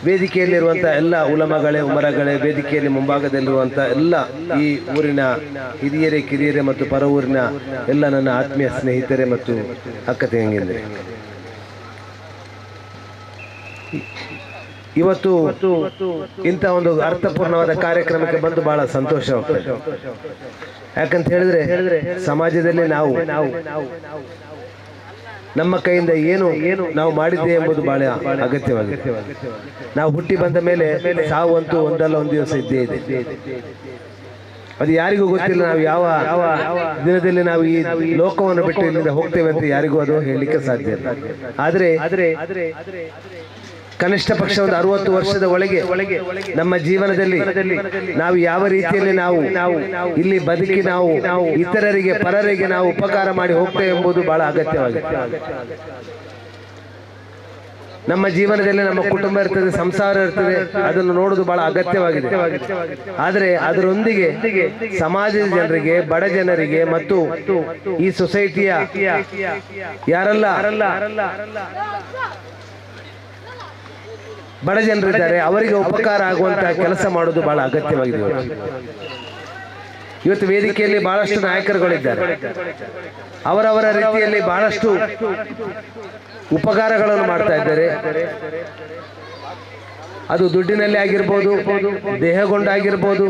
ವೇದಿಕೆಯಲ್ಲಿರುವಂಥ ಎಲ್ಲ ಉಲಮಗಳೇ ಉಮರಗಳೇ, ವೇದಿಕೆಯಲ್ಲಿ ಮುಂಭಾಗದಲ್ಲಿರುವಂಥ ಎಲ್ಲ ಈ ಊರಿನ ಹಿರಿಯರೇ ಕಿರಿಯರೇ ಮತ್ತು ಪರ ಊರಿನ ಎಲ್ಲ ನನ್ನ ಆತ್ಮೀಯ ಸ್ನೇಹಿತರೇ ಮತ್ತು ಅಕ್ಕ ತಂಗಿಯಂದಿರೇ, ಇವತ್ತು ಇಂಥ ಒಂದು ಅರ್ಥಪೂರ್ಣವಾದ ಕಾರ್ಯಕ್ರಮಕ್ಕೆ ಬಂದು ಬಹಳ ಸಂತೋಷವಾಗ್ತದೆ. ಯಾಕಂತ ಹೇಳಿದ್ರೆ ಸಮಾಜದಲ್ಲಿ ನಾವು ನಮ್ಮ ಕೈಯಿಂದ ಏನು ನಾವು ಮಾಡಿದ್ದೆ ಎಂಬುದು ಬಹಳ ಅಗತ್ಯವಾಗಿದೆ. ನಾವು ಹುಟ್ಟಿ ಬಂದ ಮೇಲೆ ಸಾವು ಅಂತೂ ಒಂದಲ್ಲ ಒಂದು ದಿವಸ ಇದ್ದೇ ಇದೆ. ಅದು ಯಾರಿಗೂ ಗೊತ್ತಿಲ್ಲ. ನಾವು ಯಾವ ದಿನದಲ್ಲಿ ನಾವು ಈ ಲೋಕವನ್ನು ಬಿಟ್ಟು ಇಲ್ಲಿಂದ ಹೋಗ್ತೇವೆ ಅಂತ ಯಾರಿಗೂ ಅದು ಹೇಳಲಿಕ್ಕೆ ಸಾಧ್ಯ ಇಲ್ಲ. ಆದರೆ ಕನಿಷ್ಠ ಪಕ್ಷ ಒಂದು 60 ವರ್ಷದ ಒಳಗೆ ನಮ್ಮ ಜೀವನದಲ್ಲಿ ನಾವು ಯಾವ ರೀತಿಯಲ್ಲಿ ನಾವು ಇಲ್ಲಿ ಬದುಕಿ ನಾವು ಇತರರಿಗೆ ಪರರಿಗೆ ನಾವು ಉಪಕಾರ ಮಾಡಿ ಹೋಗ್ತೇವೆ ಎಂಬುದು ಬಹಳ ಅಗತ್ಯವಾಗಿದೆ. ನಮ್ಮ ಜೀವನದಲ್ಲಿ ನಮ್ಮ ಕುಟುಂಬ ಇರ್ತದೆ, ಸಂಸಾರ ಇರ್ತದೆ, ಅದನ್ನು ನೋಡುವುದು ಬಹಳ ಅಗತ್ಯವಾಗಿದೆ. ಆದರೆ ಅದರೊಂದಿಗೆ ಸಮಾಜದ ಜನರಿಗೆ, ಬಡ ಜನರಿಗೆ ಮತ್ತು ಈ ಸೊಸೈಟಿಯ ಯಾರೆಲ್ಲ ಬಡ ಜನರಿದ್ದಾರೆ ಅವರಿಗೆ ಉಪಕಾರ ಆಗುವಂತಹ ಕೆಲಸ ಮಾಡೋದು ಬಹಳ ಅಗತ್ಯವಾಗಿದೆ. ಇವತ್ತು ವೇದಿಕೆಯಲ್ಲಿ ಬಹಳಷ್ಟು ನಾಯಕರುಗಳಿದ್ದಾರೆ. ಅವರವರ ರೀತಿಯಲ್ಲಿ ಬಹಳಷ್ಟು ಉಪಕಾರಗಳನ್ನು ಮಾಡ್ತಾ ಇದ್ದಾರೆ. ಅದು ದುಡ್ಡಿನಲ್ಲಿ ಆಗಿರ್ಬೋದು, ದೇಹಗೊಂಡಾಗಿರ್ಬೋದು,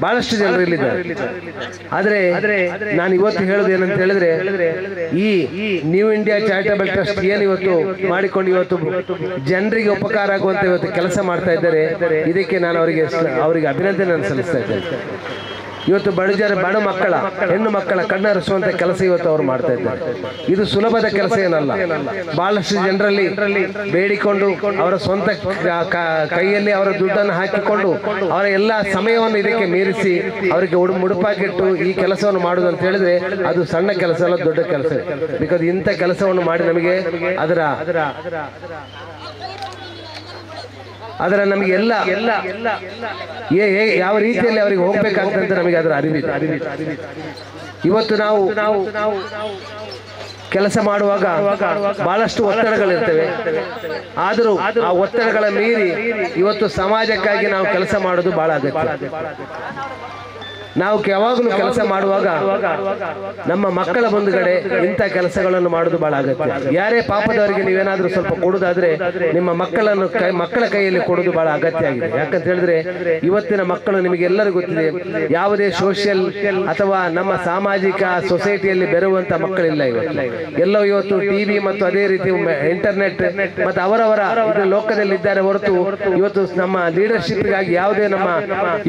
ಬಹಳಷ್ಟು ಜನರು ಇಲ್ಲಿದ್ದಾರೆ. ಆದರೆ ನಾನು ಇವತ್ತು ಹೇಳೋದು ಏನಂತ ಹೇಳಿದ್ರೆ, ಈ ನ್ಯೂ ಇಂಡಿಯಾ ಚಾರಿಟಬಲ್ ಟ್ರಸ್ಟ್ ಏನು ಇವತ್ತು ಮಾಡಿಕೊಂಡು ಇವತ್ತು ಜನರಿಗೆ ಉಪಕಾರ ಆಗುವಂತ ಇವತ್ತು ಕೆಲಸ ಮಾಡ್ತಾ ಇದ್ದಾರೆ, ಇದಕ್ಕೆ ನಾನು ಅವರಿಗೆ ಅಭಿನಂದನೆ ಸಲ್ಲಿಸ್ತಾ ಇದ್ದೇನೆ. ಇವತ್ತು ಬಡ ಮಕ್ಕಳ ಹೆಣ್ಣು ಮಕ್ಕಳ ಕಣ್ಣರಿಸುವಂತ ಕೆಲಸ ಇವತ್ತು ಅವರು ಮಾಡ್ತಾ ಇದ್ದಾರೆ. ಇದು ಸುಲಭದ ಕೆಲಸ ಏನಲ್ಲ. ಬಹಳಷ್ಟು ಜನರಲ್ಲಿ ಬೇಡಿಕೊಂಡು ಅವರ ಸ್ವಂತ ಕೈಯಲ್ಲಿ ಅವರ ದುಡ್ಡನ್ನು ಹಾಕಿಕೊಂಡು ಅವರ ಎಲ್ಲ ಸಮಯವನ್ನು ಇದಕ್ಕೆ ಮೀರಿಸಿ ಅವರಿಗೆ ಮುಡುಪಾಗಿಟ್ಟು ಈ ಕೆಲಸವನ್ನು ಮಾಡುವುದು ಅಂತ ಹೇಳಿದ್ರೆ ಅದು ಸಣ್ಣ ಕೆಲಸ ಅಲ್ಲ, ದೊಡ್ಡ ಕೆಲಸ. ಬಿಕಾಸ್ ಇಂಥ ಕೆಲಸವನ್ನು ಮಾಡಿ ನಮಗೆ ಅದರ ನಮಗೆ ಎಲ್ಲ ಯಾವ ರೀತಿಯಲ್ಲಿ ಅವರಿಗೆ ಹೋಗ್ಬೇಕಾಗ್ತಂತ ನಮಗೆ ಅದರ ಅರಿವಿದೆ. ಇವತ್ತು ನಾವು ಕೆಲಸ ಮಾಡುವಾಗ ಬಹಳಷ್ಟು ಒತ್ತಡಗಳಿರ್ತವೆ. ಆದರೂ ಆ ಒತ್ತಡಗಳ ಮೀರಿ ಇವತ್ತು ಸಮಾಜಕ್ಕಾಗಿ ನಾವು ಕೆಲಸ ಮಾಡೋದು ಬಹಳ ಅಗತ್ಯ. ನಾವು ಯಾವಾಗಲೂ ಕೆಲಸ ಮಾಡುವಾಗ ನಮ್ಮ ಮಕ್ಕಳ ಮುಂದುಗಡೆ ಇಂಥ ಕೆಲಸಗಳನ್ನು ಮಾಡೋದು ಬಹಳ ಅಗತ್ಯ. ಯಾರೇ ಪಾಪದವರಿಗೆ ನೀವೇನಾದ್ರೂ ಸ್ವಲ್ಪ ಕೊಡುವುದಾದ್ರೆ ನಿಮ್ಮ ಮಕ್ಕಳ ಕೈಯಲ್ಲಿ ಕೊಡೋದು ಬಹಳ ಅಗತ್ಯ ಆಗಿದೆ. ಯಾಕಂತ ಹೇಳಿದ್ರೆ ಇವತ್ತಿನ ಮಕ್ಕಳು ನಿಮಗೆಲ್ಲರಿಗೂ ಗೊತ್ತಿದೆ, ಯಾವುದೇ ಸೋಷಿಯಲ್ ಅಥವಾ ನಮ್ಮ ಸಾಮಾಜಿಕ ಸೊಸೈಟಿಯಲ್ಲಿ ಬೆರೆಯುವಂತ ಮಕ್ಕಳಿಲ್ಲ. ಎಲ್ಲೋ ಇವತ್ತು ಟಿವಿ ಮತ್ತು ಅದೇ ರೀತಿ ಇಂಟರ್ನೆಟ್ ಮತ್ತು ಅವರವರ ಲೋಕದಲ್ಲಿ ಇದ್ದಾರೆ ಹೊರತು ಇವತ್ತು ನಮ್ಮ ಲೀಡರ್ಶಿಪ್ಗಾಗಿ ಯಾವುದೇ ನಮ್ಮ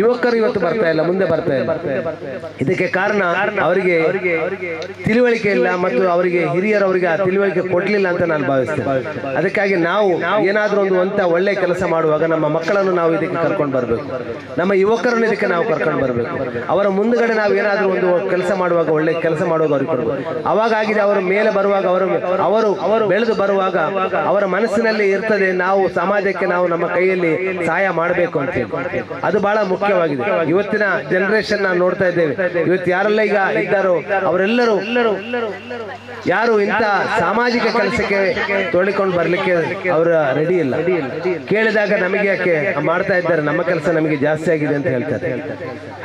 ಯುವಕರು ಇವತ್ತು ಬರ್ತಾ ಇಲ್ಲ, ಮುಂದೆ ಬರ್ತಾ ಇಲ್ಲ. ಇದಕ್ಕೆ ಕಾರಣ ಅವರಿಗೆ ತಿಳುವಳಿಕೆ ಇಲ್ಲ ಮತ್ತು ಅವರಿಗೆ ಹಿರಿಯರು ಅವರಿಗೆ ಆ ತಿಳುವಳಿಕೆ ಕೊಡ್ಲಿಲ್ಲ ಅಂತ ನಾನು ಭಾವಿಸ್ತೇನೆ. ಅದಕ್ಕಾಗಿ ನಾವು ಏನಾದ್ರೂ ಒಂದು ಒಳ್ಳೆ ಕೆಲಸ ಮಾಡುವಾಗ ನಮ್ಮ ಮಕ್ಕಳನ್ನು ನಾವು ಇದಕ್ಕೆ ಕರ್ಕೊಂಡು ಬರಬೇಕು, ನಮ್ಮ ಯುವಕರನ್ನು ಇದಕ್ಕೆ ನಾವು ಕರ್ಕೊಂಡು ಬರಬೇಕು. ಅವರ ಮುಂದುಗಡೆ ನಾವು ಏನಾದ್ರೂ ಒಂದು ಕೆಲಸ ಮಾಡುವಾಗ ಒಳ್ಳೆ ಕೆಲಸ ಮಾಡುವಾಗ ಅವ್ರಿಗೆ ಕೊಡಬೇಕು. ಅವಾಗಾಗಿದೆ ಅವರು ಮೇಲೆ ಬರುವಾಗ ಅವರು ಬೆಳೆದು ಬರುವಾಗ ಅವರ ಮನಸ್ಸಿನಲ್ಲಿ ಇರ್ತದೆ ನಾವು ಸಮಾಜಕ್ಕೆ ನಾವು ನಮ್ಮ ಕೈಯಲ್ಲಿ ಸಹಾಯ ಮಾಡಬೇಕು ಅಂತ. ಅದು ಬಹಳ ಮುಖ್ಯವಾಗಿದೆ. ಇವತ್ತಿನ ಜನರೇಷನ್ ನಾವು ನೋಡ್ತಾ ಇದ್ದೇವೆ. ಇವತ್ತು ಯಾರೆಲ್ಲ ಈಗ ಇದ್ದಾರೋ ಅವರೆಲ್ಲರೂ ಯಾರು ಇಂಥ ಸಾಮಾಜಿಕ ಕೆಲಸಕ್ಕೆ ತೊಳಿಕೊಂಡು ಬರ್ಲಿಕ್ಕೆ ಅವರ ರೆಡಿ ಇಲ್ಲ. ಕೇಳಿದಾಗ ನಮಗೆ ಯಾಕೆ ಮಾಡ್ತಾ ಇದ್ದಾರೆ, ನಮ್ಮ ಕೆಲಸ ನಮಗೆ ಜಾಸ್ತಿ ಆಗಿದೆ ಅಂತ ಹೇಳ್ತಾರೆ.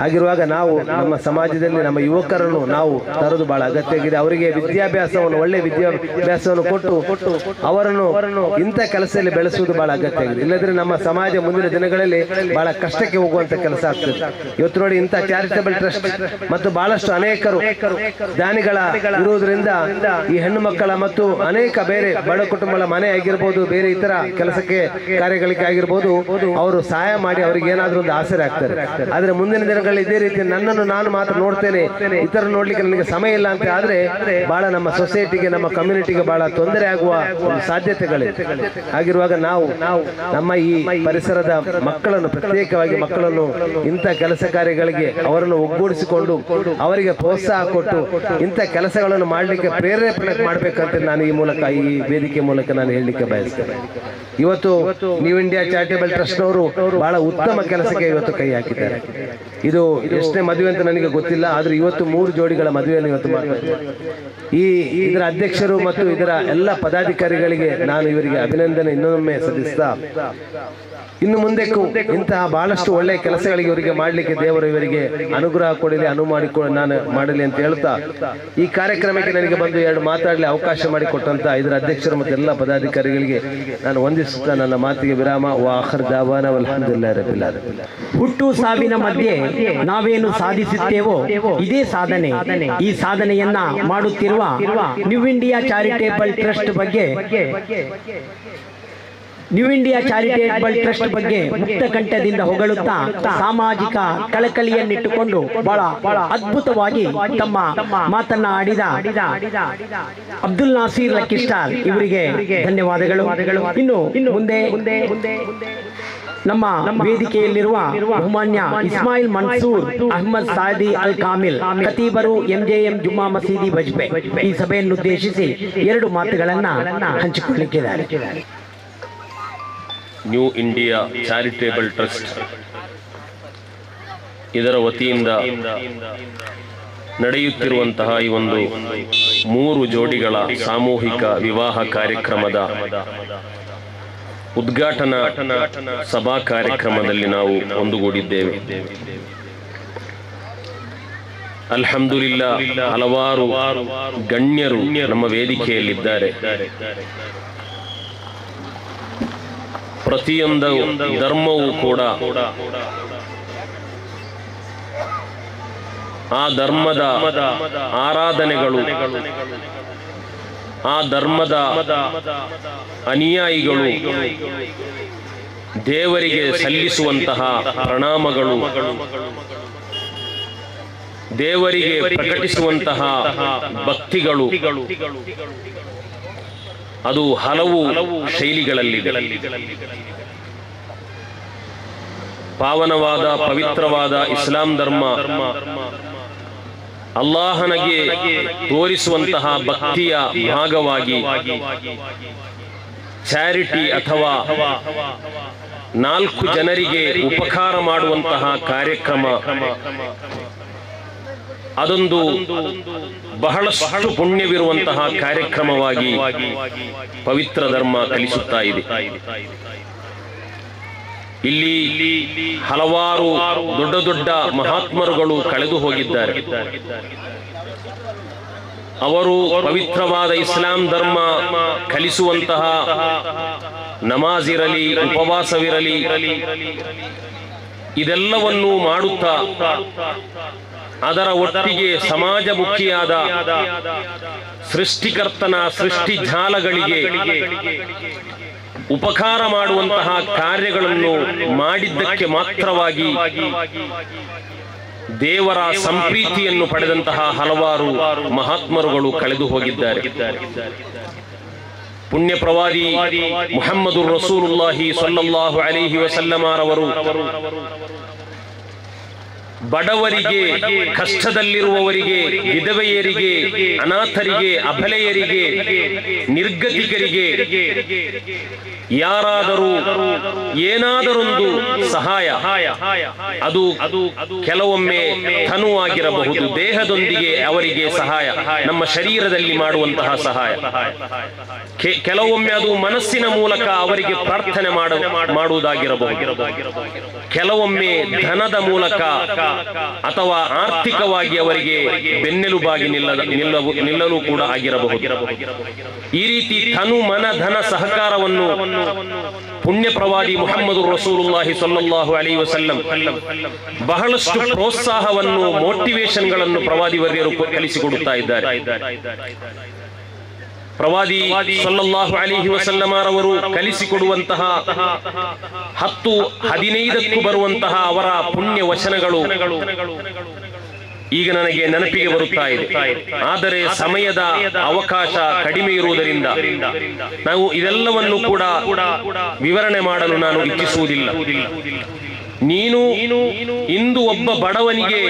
ಹಾಗಿರುವಾಗ ನಾವು ನಮ್ಮ ಸಮಾಜದಲ್ಲಿ ನಮ್ಮ ಯುವಕರನ್ನು ನಾವು ತರೋದು ಬಹಳ ಅಗತ್ಯ ಆಗಿದೆ. ಅವರಿಗೆ ವಿದ್ಯಾಭ್ಯಾಸವನ್ನು, ಒಳ್ಳೆ ವಿದ್ಯಾಭ್ಯಾಸವನ್ನು ಕೊಟ್ಟು ಅವರನ್ನು ಇಂಥ ಕೆಲಸದಲ್ಲಿ ಬೆಳೆಸುವುದು ಬಹಳ ಅಗತ್ಯ ಆಗಿದೆ. ಇಲ್ಲದ್ರೆ ನಮ್ಮ ಸಮಾಜ ಮುಂದಿನ ದಿನಗಳಲ್ಲಿ ಬಹಳ ಕಷ್ಟಕ್ಕೆ ಹೋಗುವಂತ ಕೆಲಸ ಆಗ್ತದೆ. ಇವತ್ತು ನೋಡಿ, ಇಂಥ ಚಾರಿಟಬಲ್ ಟ್ರಸ್ಟ್ ಮತ್ತು ಬಹಳಷ್ಟು ಅನೇಕರು ದಾನಿಗಳ ಇರುವುದರಿಂದ ಈ ಹೆಣ್ಣು ಮಕ್ಕಳ ಮತ್ತು ಅನೇಕ ಬೇರೆ ಬಡ ಕುಟುಂಬಗಳ ಮನೆ ಆಗಿರ್ಬೋದು, ಬೇರೆ ಇತರ ಕೆಲಸಕ್ಕೆ ಕಾರ್ಯಗಳಿಗೆ ಆಗಿರ್ಬೋದು, ಅವರು ಸಹಾಯ ಮಾಡಿ ಅವರಿಗೆ ಏನಾದ್ರೂ ಒಂದು ಆಸರೆ ಆಗ್ತಾರೆ. ಆದ್ರೆ ಮುಂದಿನ ದಿನಗಳಲ್ಲಿ ಇದೇ ರೀತಿ ನನ್ನನ್ನು ನಾನು ಮಾತ್ರ ನೋಡ್ತೇನೆ, ಇತರ ನೋಡ್ಲಿಕ್ಕೆ ನನಗೆ ಸಮಯ ಇಲ್ಲ ಅಂತ ಆದ್ರೆ ಬಹಳ ನಮ್ಮ ಸೊಸೈಟಿಗೆ, ನಮ್ಮ ಕಮ್ಯುನಿಟಿಗೆ ಬಹಳ ತೊಂದರೆ ಆಗುವ ಸಾಧ್ಯತೆಗಳಿದೆ. ಹಾಗಿರುವಾಗ ನಾವು ನಮ್ಮ ಈ ಪರಿಸರದ ಮಕ್ಕಳನ್ನು, ಪ್ರತ್ಯೇಕವಾಗಿ ಮಕ್ಕಳನ್ನು ಇಂಥ ಕೆಲಸ ಕಾರ್ಯಗಳಿಗೆ ಅವರನ್ನು ಒಗ್ಗೂಡಿಸಿಕೊಂಡು ಅವರಿಗೆ ಪ್ರೋತ್ಸಾಹ ಕೊಟ್ಟು ಇಂಥ ಕೆಲಸಗಳನ್ನು ಮಾಡಲಿಕ್ಕೆ ಪ್ರೇರೇಪಣೆ ಮಾಡಬೇಕಂತ ನಾನು ಈ ಮೂಲಕ, ಈ ವೇದಿಕೆ ಮೂಲಕ ನಾನು ಹೇಳಲಿಕ್ಕೆ ಬಯಸ್ತೇನೆ. ಇವತ್ತು ನ್ಯೂ ಇಂಡಿಯಾ ಚಾರಿಟಬಲ್ ಟ್ರಸ್ಟ್ ನವರು ಬಹಳ ಉತ್ತಮ ಕೆಲಸಕ್ಕೆ ಇವತ್ತು ಕೈ ಹಾಕಿದ್ದಾರೆ. ಇದು ಎಷ್ಟನೇ ಮದುವೆ ಅಂತ ನನಗೆ ಗೊತ್ತಿಲ್ಲ, ಆದ್ರೆ ಇವತ್ತು 3 ಜೋಡಿಗಳ ಮದುವೆಯನ್ನು ಇವತ್ತು ಮಾಡ್ತಾರೆ. ಇದರ ಅಧ್ಯಕ್ಷರು ಮತ್ತು ಇದರ ಎಲ್ಲ ಪದಾಧಿಕಾರಿಗಳಿಗೆ ನಾನು ಇವರಿಗೆ ಅಭಿನಂದನೆ ಇನ್ನೊಮ್ಮೆ ಸಲ್ಲಿಸ್ತಾ, ಇನ್ನು ಮುಂದಕ್ಕೂ ಇಂತಹ ಬಹಳಷ್ಟು ಒಳ್ಳೆಯ ಕೆಲಸಗಳಿಗೆ ಇವರಿಗೆ ಮಾಡಲಿಕ್ಕೆ ದೇವರು ಇವರಿಗೆ ಅನುಗ್ರಹ ಕೊಡಲಿ, ನಾನು ಮಾಡಲಿ ಅಂತ ಹೇಳ್ತಾ, ಈ ಕಾರ್ಯಕ್ರಮಕ್ಕೆ ನನಗೆ ಬಂದು 2 ಮಾತಾಡಲಿ ಅವಕಾಶ ಮಾಡಿಕೊಟ್ಟಂತ ಇದರ ಅಧ್ಯಕ್ಷರು ಮತ್ತು ಎಲ್ಲ ಪದಾಧಿಕಾರಿಗಳಿಗೆ ನಾನು ವಂದಿಸುತ್ತಾ ನನ್ನ ಮಾತಿಗೆ ವಿರಾಮ. ವಾಖರ್ ದಾವಾನ ಅಲ್ಹಮ್ದುಲಿಲ್ಲಾಹಿ ರಬ್ಬಿಲ್ ಆಲಮೀನ್. ಹುಟ್ಟು ಸಾವಿನ ಮಧ್ಯೆ ನಾವೇನು ಸಾಧಿಸುತ್ತೇವೋ ಇದೇ ಸಾಧನೆ. ಈ ಸಾಧನೆಯನ್ನ ಮಾಡುತ್ತಿರುವ ನ್ಯೂ ಇಂಡಿಯಾ ಚಾರಿಟೇಬಲ್ ಟ್ರಸ್ಟ್ ಬಗ್ಗೆ ಮುಕ್ತ ಕಂಠದಿಂದ ಹೊಗಳುತ್ತಾ ಸಾಮಾಜಿಕ ಕಳಕಳಿಯನ್ನಿಟ್ಟುಕೊಂಡು ಬಹಳ ಅದ್ಭುತವಾಗಿ ತಮ್ಮ ಮಾತನ್ನ ಆಡಿದ ಅಬ್ದುಲ್ ನಾಸೀರ್ ಲಕ್ಕಿಸ್ಟಾರ್ ಇವರಿಗೆ ಧನ್ಯವಾದಗಳು. ಇನ್ನು ಮುಂದೆ ನಮ್ಮ ವೇದಿಕೆಯಲ್ಲಿರುವ ಬಹುಮಾನ್ಯ ಇಸ್ಮಾಯಿಲ್ ಮನ್ಸೂರ್ ಅಹ್ಮದ್ ಸಾದಿ ಅಲ್ ಕಾಮಿಲ್, ಖತೀಬರು MJM ಜುಮ್ಮಾ ಮಸೀದಿ ವಜ್ಬೆ, ಈ ಸಭೆಯನ್ನುದ್ದೇಶಿಸಿ 2 ಮಾತುಗಳನ್ನ ಹಂಚಿಕೊಳ್ಳಲಿಕ್ಕಿದ್ದಾರೆ. ನ್ಯೂ ಇಂಡಿಯಾ ಚಾರಿಟೇಬಲ್ ಟ್ರಸ್ಟ್ ಇದರ ವತಿಯಿಂದ ನಡೆಯುತ್ತಿರುವಂತಹ ಈ ಒಂದು 3 ಜೋಡಿಗಳ ಸಾಮೂಹಿಕ ವಿವಾಹ ಕಾರ್ಯಕ್ರಮದ ಉದ್ಘಾಟನಾ ಸಭಾ ಕಾರ್ಯಕ್ರಮದಲ್ಲಿ ನಾವು ಒಂದುಗೂಡಿದ್ದೇವೆ. ಅಲ್ಹಮ್ದುಲಿಲ್ಲಾ, ಹಲವಾರು ಗಣ್ಯರು ನಮ್ಮ ವೇದಿಕೆಯಲ್ಲಿದ್ದಾರೆ. ಪ್ರತಿಯೊಂದು ಧರ್ಮವೂ ಕೂಡ ಆ ಧರ್ಮದ ಆರಾಧನೆಗಳು, ಆ ಧರ್ಮದ ಅನುಯಾಯಿಗಳು ದೇವರಿಗೆ ಸಲ್ಲಿಸುವಂತಹ ಪ್ರಣಾಮಗಳು, ದೇವರಿಗೆ ಪ್ರಕಟಿಸುವಂತಹ ಭಕ್ತಿಗಳು, ಅದು ಹಲವು ಶೈಲಿಗಳಲ್ಲಿದೆ. ಪಾವನವಾದ ಪವಿತ್ರವಾದ ಇಸ್ಲಾಂ ಧರ್ಮ ಅಲ್ಲಾಹನಿಗೆ ತೋರಿಸುವಂತಹ ಭಕ್ತಿಯ ಭಾಗವಾಗಿ ಚಾರಿಟಿ ಅಥವಾ 4 ಜನರಿಗೆ ಉಪಕಾರ ಮಾಡುವಂತಹ ಕಾರ್ಯಕ್ರಮ, ಅದೊಂದು ಬಹಳಷ್ಟು ಪುಣ್ಯವಿರುವಂತಹ ಕಾರ್ಯಕ್ರಮವಾಗಿ ಪವಿತ್ರ ಧರ್ಮ ಕಲಿಸುತ್ತಾ ಇದೆ. ಇಲ್ಲಿ ಹಲವಾರು ದೊಡ್ಡ ದೊಡ್ಡ ಮಹಾತ್ಮರುಗಳು ಕಳೆದು ಹೋಗಿದ್ದಾರೆ. ಅವರು ಪವಿತ್ರವಾದ ಇಸ್ಲಾಂ ಧರ್ಮ ಕಲಿಸುವಂತಹ ನಮಾಜ್ ಇರಲಿ, ಉಪವಾಸವಿರಲಿ, ಇದೆಲ್ಲವನ್ನೂ ಮಾಡುತ್ತಾ ಅದರ ಒಟ್ಟಿಗೆ ಸಮಾಜಮುಖಿಯಾದ ಸೃಷ್ಟಿಕರ್ತನ ಸೃಷ್ಟಿ ಜಾಲಗಳಿಗೆ ಉಪಕಾರ ಮಾಡುವಂತಹ ಕಾರ್ಯಗಳನ್ನು ಮಾಡಿದ್ದಕ್ಕೆ ಮಾತ್ರವಾಗಿ ದೇವರ ಸಂಪ್ರೀತಿಯನ್ನು ಪಡೆದಂತಹ ಹಲವಾರು ಮಹಾತ್ಮರುಗಳು ಕಳೆದು ಹೋಗಿದ್ದಾರೆ. ಪುಣ್ಯ ಪ್ರವಾದಿ ಮುಹಮ್ಮದುರ್ ರಸೂಲುಲ್ಲಾಹಿ ಸಲ್ಲಲ್ಲಾಹು ಅಲೈಹಿ ವಸಲ್ಲಮರವರು ಬಡವರಿಗೆ, ಕಷ್ಟದಲ್ಲಿರುವವರಿಗೆ, ವಿಧವೆಯರಿಗೆ, ಅನಾಥರಿಗೆ, ಅಬಲೆಯರಿಗೆ, ನಿರ್ಗತಿಕರಿಗೆ ಯಾರಾದರೂ ಏನಾದರೊಂದು ಸಹಾಯ, ಅದು ಕೆಲವೊಮ್ಮೆ ಧನವಾಗಿರಬಹುದು, ದೇಹದೊಂದಿಗೆ ಅವರಿಗೆ ಸಹಾಯ, ನಮ್ಮ ಶರೀರದಲ್ಲಿ ಮಾಡುವಂತಹ ಸಹಾಯ, ಕೆಲವೊಮ್ಮೆ ಅದು ಮನಸ್ಸಿನ ಮೂಲಕ ಅವರಿಗೆ ಪ್ರಾರ್ಥನೆ ಮಾಡುವುದಾಗಿರಬಹುದು, ಕೆಲವೊಮ್ಮೆ ಧನದ ಮೂಲಕ ಅಥವಾ ಆರ್ಥಿಕವಾಗಿ ಅವರಿಗೆ ಬೆನ್ನೆಲುಬಾಗಿ ನಿಲ್ಲಲು ಕೂಡ ಆಗಿರಬಹುದು. ಈ ರೀತಿ ತನು ಮನ ಧನ ಸಹಕಾರವನ್ನು ಪುಣ್ಯ ಪ್ರವಾದಿ ಮುಹಮ್ಮದ್ ರಸೂಲುಲ್ಲಾಹಿ ಸ್ವಲ್ಲಲ್ಲಾಹು ಅಲೈಹಿ ವಸಲ್ಲಂ ಬಹಳಷ್ಟು ಪ್ರೋತ್ಸಾಹವನ್ನು, ಮೋಟಿವೇಶನ್ಗಳನ್ನು ಪ್ರವಾದಿ ವರ್ಯರು ಕಲಿಸಿಕೊಡುತ್ತಾ ಇದ್ದಾರೆ. ಪ್ರವಾದಿ ಸಲ್ಲಲ್ಲಾಹು ಅಲೈಹಿ ವಸಲ್ಲಮರವರು ಕಲಿಸಿಕೊಡುವಂತಹ 10-15ಕ್ಕೂ ಬರುವಂತಹ ಅವರ ಪುಣ್ಯ ವಚನಗಳು ಈಗ ನನಗೆ ನೆನಪಿಗೆ ಬರುತ್ತಾ ಇದೆ. ಆದರೆ ಸಮಯದ ಅವಕಾಶ ಕಡಿಮೆ ಇರುವುದರಿಂದ ನಾವು ಇದೆಲ್ಲವನ್ನು ಕೂಡ ವಿವರಣೆ ಮಾಡಲು ನಾನು ಇಚ್ಛಿಸುವುದಿಲ್ಲ. ನೀನು ಇಂದು ಒಬ್ಬ ಬಡವನಿಗೆ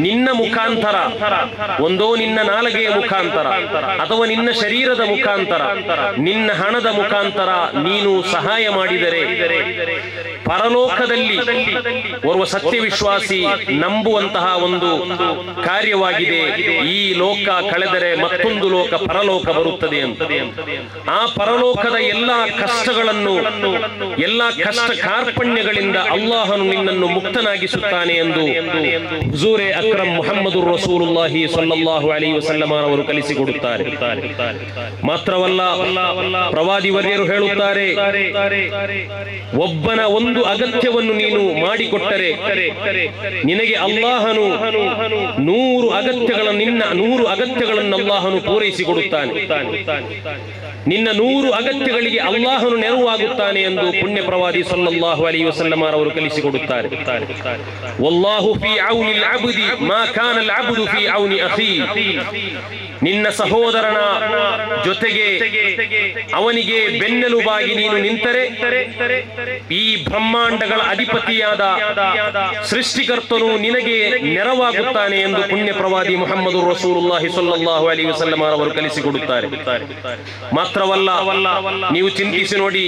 ನಿನ್ನ ಮುಖಾಂತರ, ಒಂದೋ ನಿನ್ನ ನಾಲಿಗೆಯ ಮುಖಾಂತರ ಅಥವಾ ನಿನ್ನ ಶರೀರದ ಮುಖಾಂತರ, ನಿನ್ನ ಹಣದ ಮುಖಾಂತರ ನೀನು ಸಹಾಯ ಮಾಡಿದರೆ ಪರಲೋಕದಲ್ಲಿ ಓರ್ವ ಸತ್ಯವಿಶ್ವಾಸಿ ನಂಬುವಂತಹ ಒಂದು ಕಾರ್ಯವಾಗಿದೆ. ಈ ಲೋಕ ಕಳೆದರೆ ಮತ್ತೊಂದು ಲೋಕ ಪರಲೋಕ ಬರುತ್ತದೆ ಅಂತ. ಆ ಪರಲೋಕದ ಎಲ್ಲಾ ಕಷ್ಟಗಳನ್ನು, ಎಲ್ಲಾ ಕಷ್ಟ ಕಾರ್ಪಣ್ಯಗಳಿಂದ ಅಲ್ಲಾಹನು ನಿನ್ನನ್ನು ಮುಕ್ತನಾಗಿಸುತ್ತಾನೆ ಎಂದು ಹುಜೂರೆ ಅಕ್ರಮ್ ಮುಹಮ್ಮದುರ್ ರಸೂಲುಲ್ಲಾಹಿ ಸ್ವಲ್ಲಲ್ಲಾಹು ಅಲೈಹಿ ವಸಲ್ಲಂ ಅವರು ಕಲಿಸಿಕೊಡುತ್ತಾರೆ. ಮಾತ್ರವಲ್ಲ, ಪ್ರವಾದಿ ವರ್ಯರು ಹೇಳುತ್ತಾರೆ, ಒಬ್ಬನ ಒಂದು ಅಗತ್ಯವನ್ನು ನೀನು ಮಾಡಿಕೊಟ್ಟರೆ ನಿನಗೆ ಅಲ್ಲಾಹನು 100 ಅಗತ್ಯಗಳನ್ನು ಅಲ್ಲಾಹನು ಪೂರೈಸಿಕೊಡುತ್ತಾನೆ. ನಿನ್ನ 100 ಅಗತ್ಯಗಳಿಗೆ ಅಲ್ಲಾಹನು ನೆರವಾಗುತ್ತಾನೆ ಎಂದು ಪುಣ್ಯ ಪ್ರವಾದಿ ಸಲ್ಲಲ್ಲಾಹು ಅಲೈಹಿ ವಸಲ್ಲಂ ಅವರು ಕಲಿಸಿಕೊಡುತ್ತಾರೆ. ವಲ್ಲಾಹು ಫೀ ಔನಿಲ್ ಅಬ್ದಿ ಮಾ ಕಾನಲ್ ಅಬ್ದು ಫೀ ಔನಿ ಅಖೀ. ನಿನ್ನ ಸಹೋದರನ ಜೊತೆಗೆ ಅವನಿಗೆ ಬೆನ್ನೆಲುಬಾಗಿ ನೀನು ನಿಂತರೆ ಈ ಬ್ರಹ್ಮಾಂಡಗಳ ಅಧಿಪತಿಯಾದ ಸೃಷ್ಟಿಕರ್ತನು ನಿನಗೆ ನೆರವಾಗುತ್ತಾನೆ ಎಂದು ಪುಣ್ಯ ಪ್ರವಾದಿ ಮುಹಮ್ಮದುರ್ ರಸೂಲುಲ್ಲಾಹಿ ಸ್ವಲ್ಲಲ್ಲಾಹು ಅಲೈಹಿ ವಸಲ್ಲಂ ಅವರು ಕಲಿಸಿಕೊಡುತ್ತಾರೆ. ಮಾತ್ರವಲ್ಲ, ನೀವು ಚಿಂತಿಸಿ ನೋಡಿ,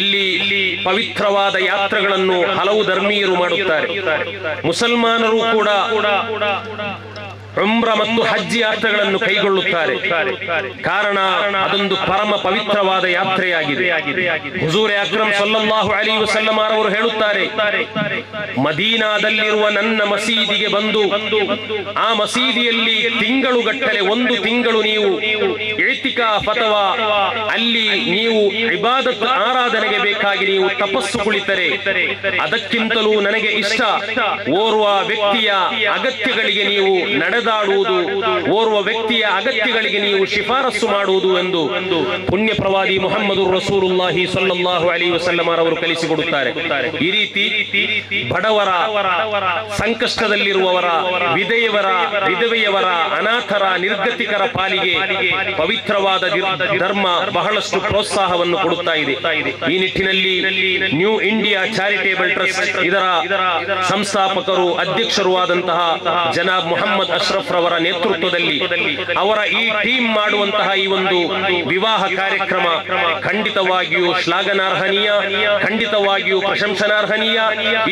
ಇಲ್ಲಿ ಪವಿತ್ರವಾದ ಯಾತ್ರೆಗಳನ್ನು ಹಲವು ಧರ್ಮೀಯರು ಮಾಡುತ್ತಾರೆ. ಮುಸಲ್ಮಾನರು ಕೂಡ ಉಮ್ರಾ ಮತ್ತು ಹಜ್ ಯಾತ್ರೆಗಳನ್ನು ಕೈಗೊಳ್ಳುತ್ತಾರೆ. ಕಾರಣ ಅದೊಂದು ಪರಮ ಪವಿತ್ರವಾದ ಯಾತ್ರೆಯಾಗಿದೆ. ಹುಜೂರೆ ಅಕ್ರಮ್ ಸಲ್ಲಲ್ಲಾಹು ಅಲೈಹಿ ವಸಲ್ಲಂ ಅವರು ಹೇಳುತ್ತಾರೆ, ಮದೀನಾದಲ್ಲಿರುವ ನನ್ನ ಮಸೀದಿಗೆ ಬಂದು ಆ ಮಸೀದಿಯಲ್ಲಿ ತಿಂಗಳುಗಟ್ಟಲೆ, 1 ತಿಂಗಳು ನೀವು ಇತಿಕಾಫ್ ಅಥವಾ ಅಲ್ಲಿ ನೀವು ಇಬಾದತ್ ಆರಾಧನೆಗೆ ಬೇಕಾಗಿ ನೀವು ತಪಸ್ಸು ಕುಳಿತರೆ ಅದಕ್ಕಿಂತಲೂ ನನಗೆ ಇಷ್ಟ ಓರ್ವ ವ್ಯಕ್ತಿಯ ಅಗತ್ಯಗಳಿಗೆ ನೀವು ನಡೆದಾಡುವುದು, ಓರ್ವ ವ್ಯಕ್ತಿಯ ಅಗತ್ಯಗಳಿಗೆ ನೀವು ಶಿಫಾರಸು ಮಾಡುವುದು ಎಂದು ಪುಣ್ಯ ಪ್ರವಾದಿ ಮುಹಮ್ಮದುರ್ ರಸೂಲುಲ್ಲಾಹಿ ಸ್ವಲ್ಲಲ್ಲಾಹು ಅಲೈಹಿ ವಸಲ್ಲಂ ಅವರು ಕಲಿಸಿಕೊಡುತ್ತಾರೆ. ಈ ರೀತಿ ಬಡವರ, ಸಂಕಷ್ಟದಲ್ಲಿರುವವರ, ವಿಧವೆಯವರ, ಅನಾಥರ, ನಿರ್ಗತಿಕರ ಪಾಲಿಗೆ ಪವಿತ್ರವಾದ ಧರ್ಮ ಬಹಳಷ್ಟು ಪ್ರೋತ್ಸಾಹವನ್ನು ಕೊಡುತ್ತಾ ಇದೆ. ಈ ನಿಟ್ಟಿನಲ್ಲಿ ನ್ಯೂ ಇಂಡಿಯಾ ಚಾರಿಟೇಬಲ್ ಟ್ರಸ್ಟ್ ಇದರ ಸಂಸ್ಥಾಪಕರು, ಅಧ್ಯಕ್ಷರು ಆದಂತಹ ಜನಾಬ್ ಮುಹಮ್ಮದ್ ಅಶ್ರಫ್ ರವರ ನೇತೃತ್ವದಲ್ಲಿ ಅವರ ಈ ಟೀಮ್ ಮಾಡುವಂತಹ ಈ ಒಂದು ವಿವಾಹ ಕಾರ್ಯಕ್ರಮ ಖಂಡಿತವಾಗಿಯೂ ಶ್ಲಾಘನಾರ್ಹನೀಯ, ಖಂಡಿತವಾಗಿಯೂ ಪ್ರಶಂಸನಾರ್ಹನೀಯ.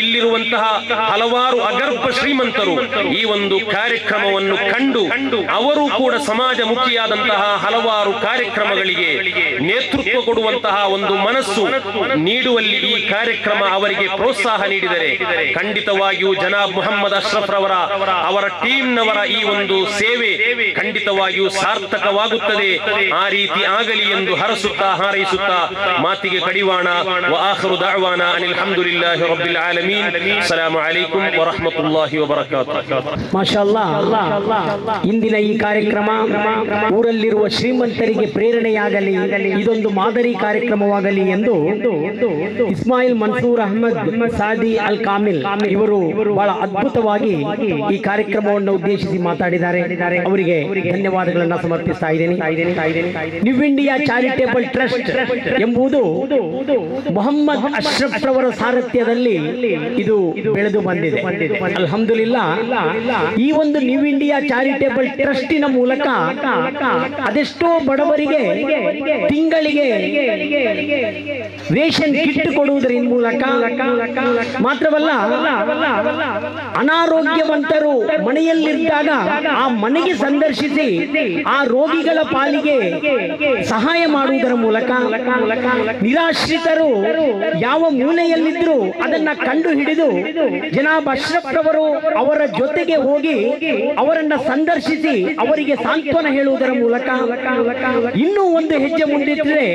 ಇಲ್ಲಿರುವಂತಹ ಹಲವಾರು ಅಗರ್ಭ ಶ್ರೀಮಂತರು ಈ ಒಂದು ಕಾರ್ಯಕ್ರಮವನ್ನು ಕಂಡು ಅವರು ಕೂಡ ಸಮಾಜಮುಖಿಯಾದಂತಹ ಹಲವಾರು ಕಾರ್ಯಕ್ರಮಗಳಿಗೆ ನೇತೃತ್ವ ಕೊಡುವಂತಹ ಒಂದು ಮನಸ್ಸು ನೀಡುವಲ್ಲಿ ಈ ಕಾರ್ಯಕ್ರಮ ಅವರಿಗೆ ಪ್ರೋತ್ಸಾಹ ನೀಡಿದರೆ ಖಂಡಿತವಾಗಿಯೂ ಜನಾಬ್ ಮುಹಮ್ಮದ್ ಅಶ್ರಫ್ ರವರ, ಅವರ ಟೀಮ್ ನವರ ಈ ಒಂದು ಸೇವೆ ಖಂಡಿತವಾಗಿಯೂ ಸಾರ್ಥಕವಾಗುತ್ತದೆ. ಆ ರೀತಿ ಆಗಲಿ ಎಂದು ಹರಸುತ್ತಾ, ಹಾರೈಸುತ್ತಾ ಮಾತಿಗೆ ಕಡಿವಾಣ. ವ ಆಖಿರು ದಅವಾನಾ ಅನಿಲ್ ಹಮ್ದುಲಿಲ್ಲಾಹಿ ರಬ್ಬಿಲ್ ಆಲಮೀನ್. ಅಸ್ಸಲಾಮು ಅಲೈಕುಂ ವ ರಹ್ಮತುಲ್ಲಾಹಿ ವ ಬರಕಾತುಹು. ಮಾಷಾಅಲ್ಲಾಹ್, ಇಂದಿನ ಈ ಕಾರ್ಯಕ್ರಮ ಊರಲ್ಲಿರುವ ಶ್ರೀಮಂತರಿಗೆ ಪ್ರೇರಣೆಯಾಗಲಿ, ಇದೊಂದು ಮಾದರಿ ಕಾರ್ಯಕ್ರಮವಾಗಲಿ ಎಂದು ಇಸ್ಮಾಯಿಲ್ ಮನ್ಸೂರ್ ಅಹಮದ್ ಸಾದಿ ಅಲ್ ಕಾಮಿಲ್ ಇವರು ಬಹಳ ಅದ್ಭುತವಾಗಿ ಈ ಕಾರ್ಯಕ್ರಮವನ್ನು ಉದ್ದೇಶಿಸಿ ಉದ್ದೇಶಿಸಿ ಮಾತಾಡಿದ್ದಾರೆ. ಅವರಿಗೆ ಧನ್ಯವಾದಗಳನ್ನ ಸಮರ್ಪಿಸ್ತಾ ಇದ್ದೇನೆ. ನ್ಯೂ ಇಂಡಿಯಾ ಚಾರಿಟೇಬಲ್ ಟ್ರಸ್ಟ್ ಎಂಬುದು ಮೊಹಮ್ಮದ್ ಅಶ್ರಫ್ ರವರ ಸಾರಥ್ಯದಲ್ಲಿ ಇದು ಬೆಳೆದು ಬಂದಿದೆ. ಅಲ್ಹಮ್ದುಲಿಲ್ಲಾ, ಈ ಒಂದು ನ್ಯೂ ಇಂಡಿಯಾ ಚಾರಿಟೇಬಲ್ ಟ್ರಸ್ಟಿನ ಮೂಲಕ ಅದೆಷ್ಟೋ ಬಡವರಿಗೆ ತಿಂಗಳಿಗೆ ರೇಷನ್ ಕಿಟ್ ಕೊಡುವುದರಿಂದ ಮೂಲಕ ಮಾತ್ರವಲ್ಲ, ಅನಾರೋಗ್ಯವಂತರು ಮನೆಯಲ್ಲಿದ್ದಾಗ ಆ ಮನೆಗೆ ಸಂದರ್ಶಿಸಿ ಆ ರೋಗಿಗಳ ಪಾಲಿಗೆ ಸಹಾಯ ಮಾಡುವುದರ ಮೂಲಕ, ನಿರಾಶ್ರಿತರು ಯಾವ ಮೂಲೆಯಲ್ಲಿದ್ದರೂ ಅದನ್ನ ಕಂಡು ಹಿಡಿದು ಜನಾಬ್ ಅಶ್ರಫ್ ರವರು ಅವರ ಜೊತೆಗೆ ಹೋಗಿ ಅವರನ್ನ ಸಂದರ್ಶಿಸಿ ಅವರಿಗೆ ಸಾಂತ್ವನ ಹೇಳುವುದರ ಮೂಲಕ ಇನ್ನೂ ಒಂದು ಹೆಜ್ಜೆ ಮುಂದಿಟ್ಟರೆ